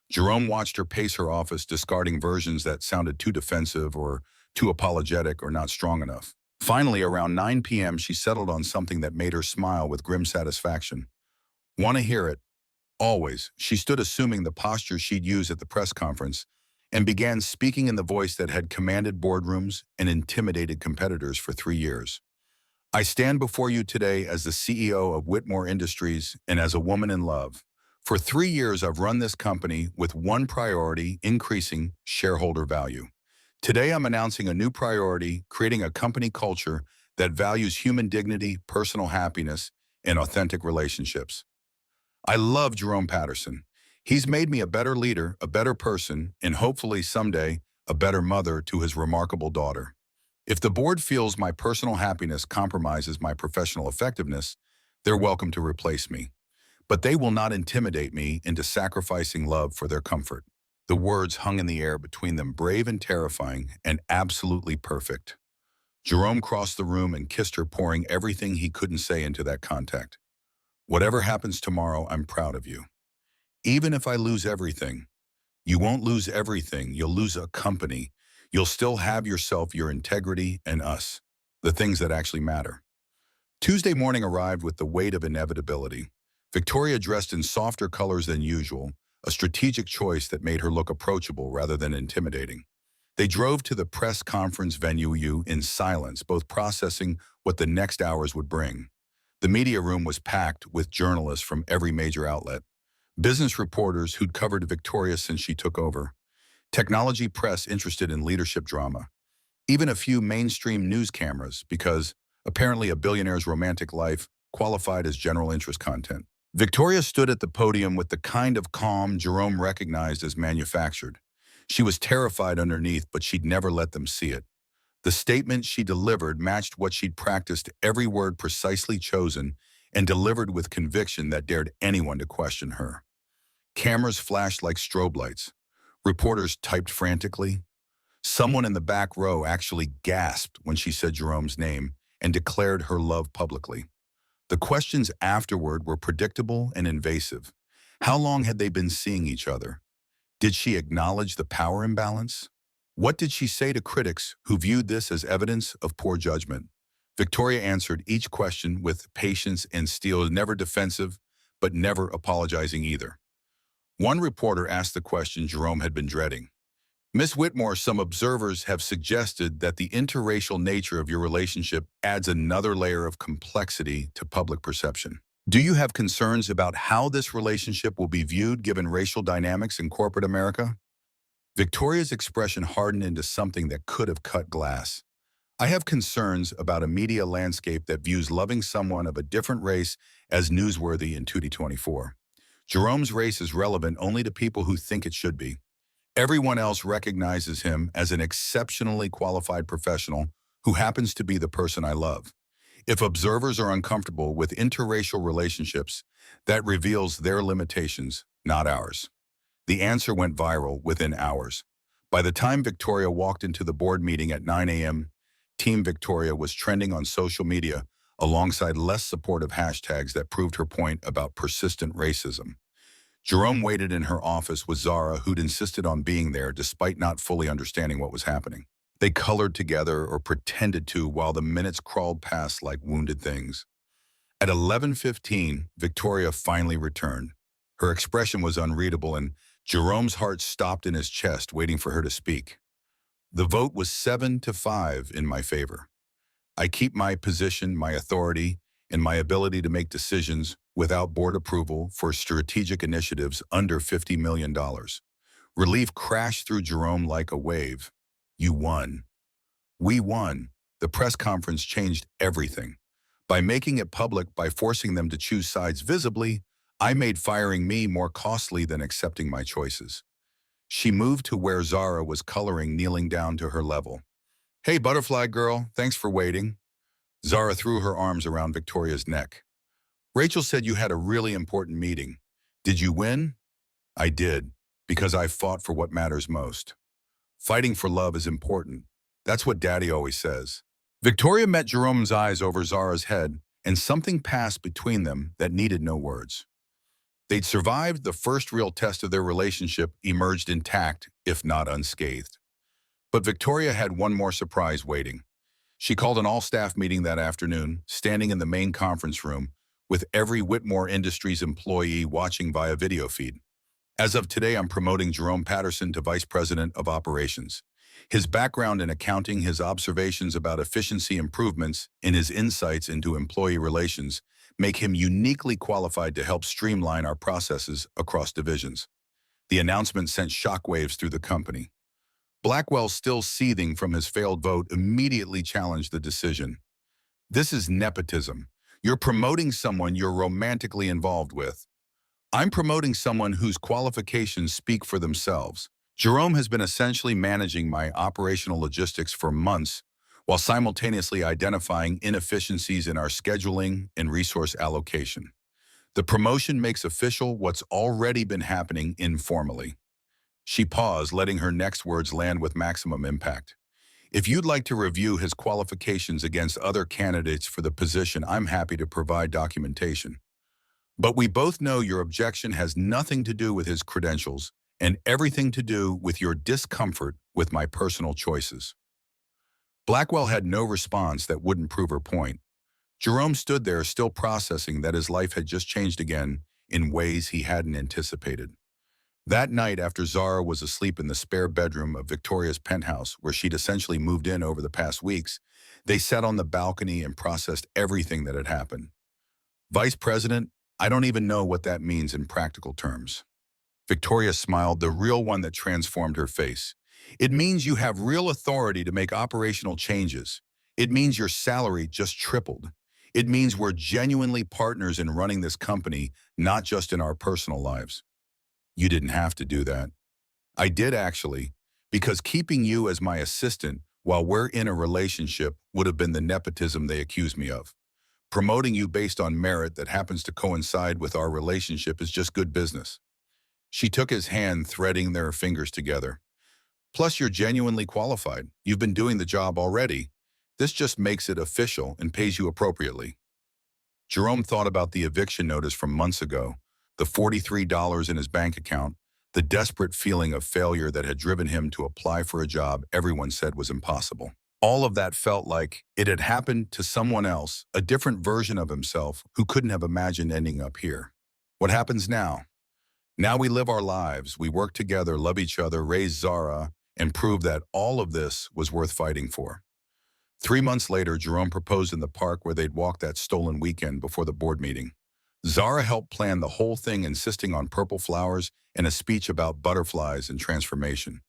A: Jerome watched her pace her office, discarding versions that sounded too defensive or too apologetic or not strong enough. Finally, around 9 p.m., she settled on something that made her smile with grim satisfaction. "Want to hear it?" Always. She stood assuming the posture she'd use at the press conference and began speaking in the voice that had commanded boardrooms and intimidated competitors for 3 years. I stand before you today as the CEO of Whitmore Industries and as a woman in love. For 3 years, I've run this company with one priority: increasing shareholder value. Today, I'm announcing a new priority: creating a company culture that values human dignity, personal happiness, and authentic relationships. I love Jerome Patterson. He's made me a better leader, a better person, and hopefully someday a better mother to his remarkable daughter. If the board feels my personal happiness compromises my professional effectiveness, they're welcome to replace me. But they will not intimidate me into sacrificing love for their comfort. The words hung in the air between them, brave and terrifying, and absolutely perfect. Jerome crossed the room and kissed her, pouring everything he couldn't say into that contact. Whatever happens tomorrow, I'm proud of you. Even if I lose everything, you won't lose everything. You'll lose a company. You'll still have yourself, your integrity, and us, the things that actually matter. Tuesday morning arrived with the weight of inevitability. Victoria dressed in softer colors than usual, a strategic choice that made her look approachable rather than intimidating. They drove to the press conference venue in silence, both processing what the next hours would bring. The media room was packed with journalists from every major outlet. Business reporters who'd covered Victoria since she took over. Technology press interested in leadership drama. Even a few mainstream news cameras, because apparently a billionaire's romantic life qualified as general interest content. Victoria stood at the podium with the kind of calm Jerome recognized as manufactured. She was terrified underneath, but she'd never let them see it. The statement she delivered matched what she'd practiced, every word precisely chosen, and delivered with conviction that dared anyone to question her. Cameras flashed like strobe lights. Reporters typed frantically. Someone in the back row actually gasped when she said Jerome's name and declared her love publicly. The questions afterward were predictable and invasive. How long had they been seeing each other? Did she acknowledge the power imbalance? What did she say to critics who viewed this as evidence of poor judgment? Victoria answered each question with patience and steel, never defensive, but never apologizing either. One reporter asked the question Jerome had been dreading. Miss Whitmore, some observers have suggested that the interracial nature of your relationship adds another layer of complexity to public perception. Do you have concerns about how this relationship will be viewed given racial dynamics in corporate America? Victoria's expression hardened into something that could have cut glass. I have concerns about a media landscape that views loving someone of a different race as newsworthy in 2024. Jerome's race is relevant only to people who think it should be. Everyone else recognizes him as an exceptionally qualified professional who happens to be the person I love. If observers are uncomfortable with interracial relationships, that reveals their limitations, not ours. The answer went viral within hours. By the time Victoria walked into the board meeting at 9 a.m., Team Victoria was trending on social media alongside less supportive hashtags that proved her point about persistent racism. Jerome waited in her office with Zara, who'd insisted on being there despite not fully understanding what was happening. They colored together, or pretended to, while the minutes crawled past like wounded things. At 11:15, Victoria finally returned. Her expression was unreadable, and Jerome's heart stopped in his chest, waiting for her to speak. The vote was 7-5 in my favor. I keep my position, my authority, and my ability to make decisions without board approval for strategic initiatives under $50 million. Relief crashed through Jerome like a wave. You won. We won. The press conference changed everything. By making it public, by forcing them to choose sides visibly, I made firing me more costly than accepting my choices. She moved to where Zara was coloring, kneeling down to her level. Hey, butterfly girl, thanks for waiting. Zara threw her arms around Victoria's neck. Rachel said you had a really important meeting. Did you win? I did, because I fought for what matters most. Fighting for love is important. That's what Daddy always says. Victoria met Jerome's eyes over Zara's head, and something passed between them that needed no words. They'd survived the first real test of their relationship, emerged intact, if not unscathed. But Victoria had one more surprise waiting. She called an all-staff meeting that afternoon, standing in the main conference room, with every Whitmore Industries employee watching via video feed. As of today, I'm promoting Jerome Patterson to Vice President of Operations. His background in accounting, his observations about efficiency improvements, and his insights into employee relations make him uniquely qualified to help streamline our processes across divisions. The announcement sent shockwaves through the company. Blackwell, still seething from his failed vote, immediately challenged the decision. This is nepotism. You're promoting someone you're romantically involved with. I'm promoting someone whose qualifications speak for themselves. Jerome has been essentially managing my operational logistics for months while simultaneously identifying inefficiencies in our scheduling and resource allocation. The promotion makes official what's already been happening informally. She paused, letting her next words land with maximum impact. If you'd like to review his qualifications against other candidates for the position, I'm happy to provide documentation. But we both know your objection has nothing to do with his credentials and everything to do with your discomfort with my personal choices. Blackwell had no response that wouldn't prove her point. Jerome stood there, still processing that his life had just changed again in ways he hadn't anticipated. That night, after Zara was asleep in the spare bedroom of Victoria's penthouse, where she'd essentially moved in over the past weeks, they sat on the balcony and processed everything that had happened. Vice President, I don't even know what that means in practical terms. Victoria smiled, the real one that transformed her face. It means you have real authority to make operational changes. It means your salary just tripled. It means we're genuinely partners in running this company, not just in our personal lives. You didn't have to do that. I did actually, because keeping you as my assistant while we're in a relationship would have been the nepotism they accused me of. Promoting you based on merit that happens to coincide with our relationship is just good business. She took his hand, threading their fingers together. Plus, you're genuinely qualified. You've been doing the job already. This just makes it official and pays you appropriately. Jerome thought about the eviction notice from months ago, the $43 in his bank account, the desperate feeling of failure that had driven him to apply for a job everyone said was impossible. All of that felt like it had happened to someone else, a different version of himself who couldn't have imagined ending up here. What happens now? Now we live our lives, we work together, love each other, raise Zara, and prove that all of this was worth fighting for. 3 months later, Jerome proposed in the park where they'd walked that stolen weekend before the board meeting. Zara helped plan the whole thing, insisting on purple flowers and a speech about butterflies and transformation.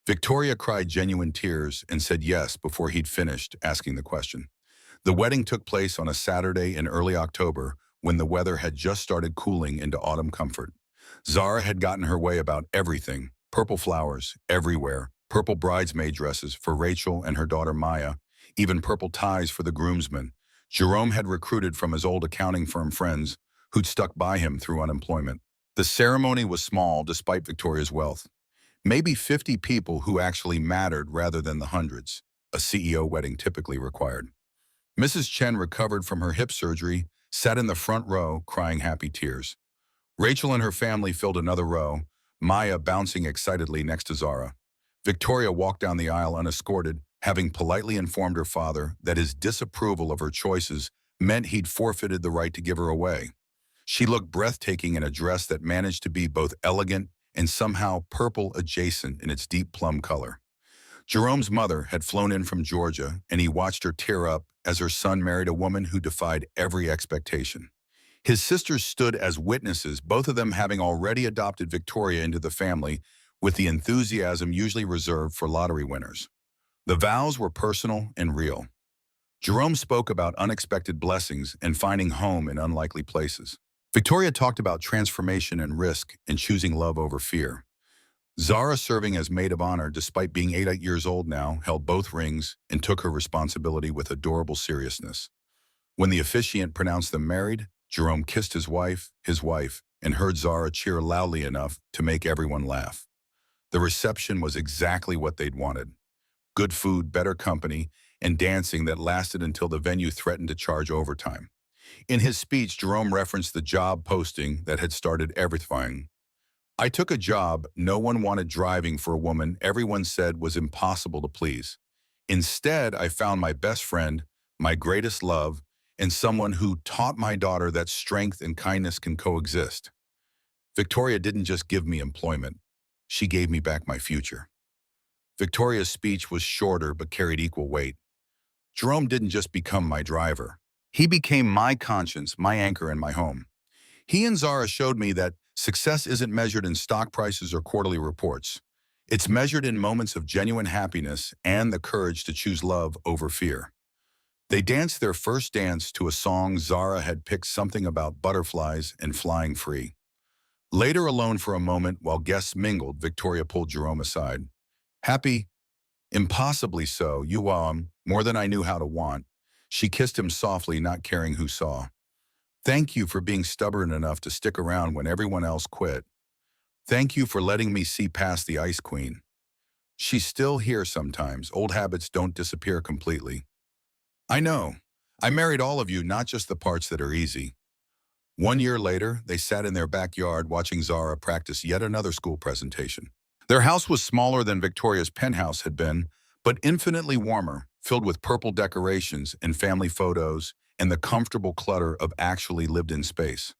A: Victoria cried genuine tears and said yes before he'd finished asking the question. The wedding took place on a Saturday in early October when the weather had just started cooling into autumn comfort. Zara had gotten her way about everything, purple flowers everywhere, purple bridesmaid dresses for Rachel and her daughter Maya, even purple ties for the groomsmen. Jerome had recruited from his old accounting firm friends who'd stuck by him through unemployment. The ceremony was small despite Victoria's wealth. Maybe 50 people who actually mattered rather than the hundreds a CEO wedding typically required. Mrs. Chen, recovered from her hip surgery, sat in the front row crying happy tears. Rachel and her family filled another row, Maya bouncing excitedly next to Zara. Victoria walked down the aisle unescorted, having politely informed her father that his disapproval of her choices meant he'd forfeited the right to give her away. She looked breathtaking in a dress that managed to be both elegant and somehow purple adjacent in its deep plum color. Jerome's mother had flown in from Georgia, and he watched her tear up as her son married a woman who defied every expectation. His sisters stood as witnesses, both of them having already adopted Victoria into the family with the enthusiasm usually reserved for lottery winners. The vows were personal and real. Jerome spoke about unexpected blessings and finding home in unlikely places. Victoria talked about transformation and risk and choosing love over fear. Zara, serving as maid of honor despite being 8 years old now, held both rings and took her responsibility with adorable seriousness. When the officiant pronounced them married, Jerome kissed his wife, and heard Zara cheer loudly enough to make everyone laugh. The reception was exactly what they'd wanted. Good food, better company, and dancing that lasted until the venue threatened to charge overtime. In his speech, Jerome referenced the job posting that had started everything. I took a job no one wanted, driving for a woman everyone said was impossible to please. Instead, I found my best friend, my greatest love, and someone who taught my daughter that strength and kindness can coexist. Victoria didn't just give me employment. She gave me back my future. Victoria's speech was shorter but carried equal weight. Jerome didn't just become my driver. He became my conscience, my anchor, and my home. He and Zara showed me that success isn't measured in stock prices or quarterly reports. It's measured in moments of genuine happiness and the courage to choose love over fear. They danced their first dance to a song Zara had picked, something about butterflies and flying free. Later, alone for a moment while guests mingled, Victoria pulled Jerome aside. Happy? Impossibly so, you more than I knew how to want. She kissed him softly, not caring who saw. Thank you for being stubborn enough to stick around when everyone else quit. Thank you for letting me see past the Ice Queen. She's still here sometimes. Old habits don't disappear completely. I know. I married all of you, not just the parts that are easy. 1 year later, they sat in their backyard watching Zara practice yet another school presentation. Their house was smaller than Victoria's penthouse had been, but infinitely warmer, filled with purple decorations and family photos and the comfortable clutter of actually lived-in space.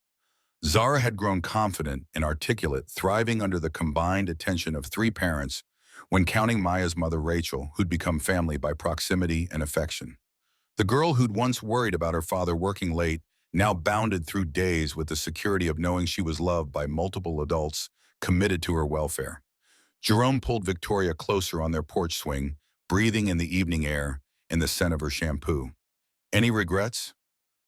A: Zara had grown confident and articulate, thriving under the combined attention of three parents when counting Maya's mother, Rachel, who'd become family by proximity and affection. The girl who'd once worried about her father working late now bounded through days with the security of knowing she was loved by multiple adults committed to her welfare. Jerome pulled Victoria closer on their porch swing, breathing in the evening air and the scent of her shampoo. Any regrets?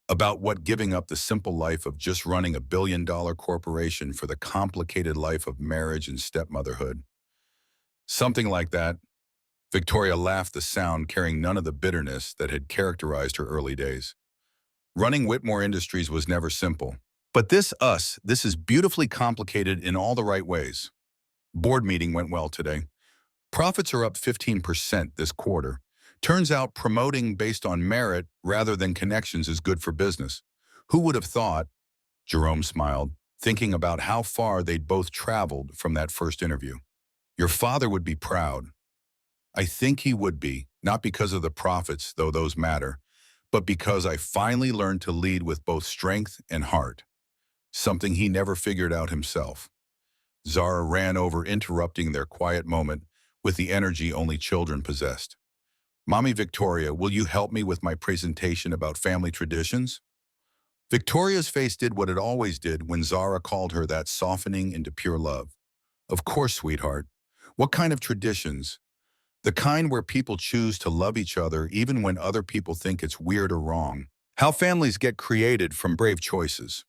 A: About what? Giving up the simple life of just running a $1 billion corporation for the complicated life of marriage and stepmotherhood. Something like that. Victoria laughed, the sound carrying none of the bitterness that had characterized her early days. Running Whitmore Industries was never simple. But this is beautifully complicated in all the right ways. Board meeting went well today. Profits are up 15% this quarter. Turns out promoting based on merit rather than connections is good for business. Who would have thought? Jerome smiled, thinking about how far they'd both traveled from that first interview. Your father would be proud. I think he would be, not because of the profits, though those matter, but because I finally learned to lead with both strength and heart, something he never figured out himself. Zara ran over, interrupting their quiet moment with the energy only children possessed. Mommy Victoria, will you help me with my presentation about family traditions? Victoria's face did what it always did when Zara called her that, softening into pure love. Of course, sweetheart. What kind of traditions? The kind where people choose to love each other even when other people think it's weird or wrong. How families get created from brave choices.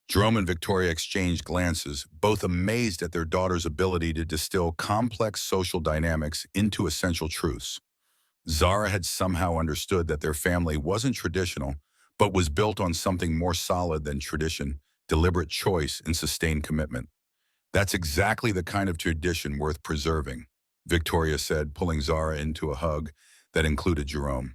A: Jerome and Victoria exchanged glances, both amazed at their daughter's ability to distill complex social dynamics into essential truths. Zara had somehow understood that their family wasn't traditional, but was built on something more solid than tradition: deliberate choice and sustained commitment. That's exactly the kind of tradition worth preserving, Victoria said, pulling Zara into a hug that included Jerome.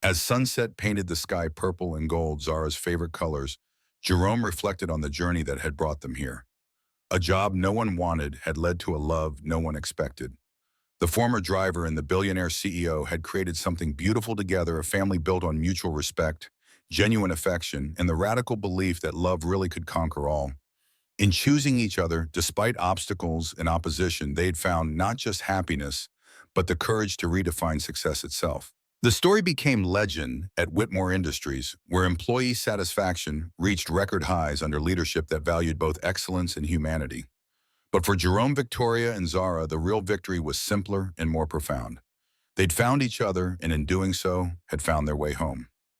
A: As sunset painted the sky purple and gold, Zara's favorite colors, Jerome reflected on the journey that had brought them here. A job no one wanted had led to a love no one expected. The former driver and the billionaire CEO had created something beautiful together, a family built on mutual respect, genuine affection, and the radical belief that love really could conquer all. In choosing each other, despite obstacles and opposition, they'd found not just happiness, but the courage to redefine success itself. The story became legend at Whitmore Industries, where employee satisfaction reached record highs under leadership that valued both excellence and humanity. But for Jerome, Victoria, and Zara, the real victory was simpler and more profound. They'd found each other, and in doing so, had found their way home.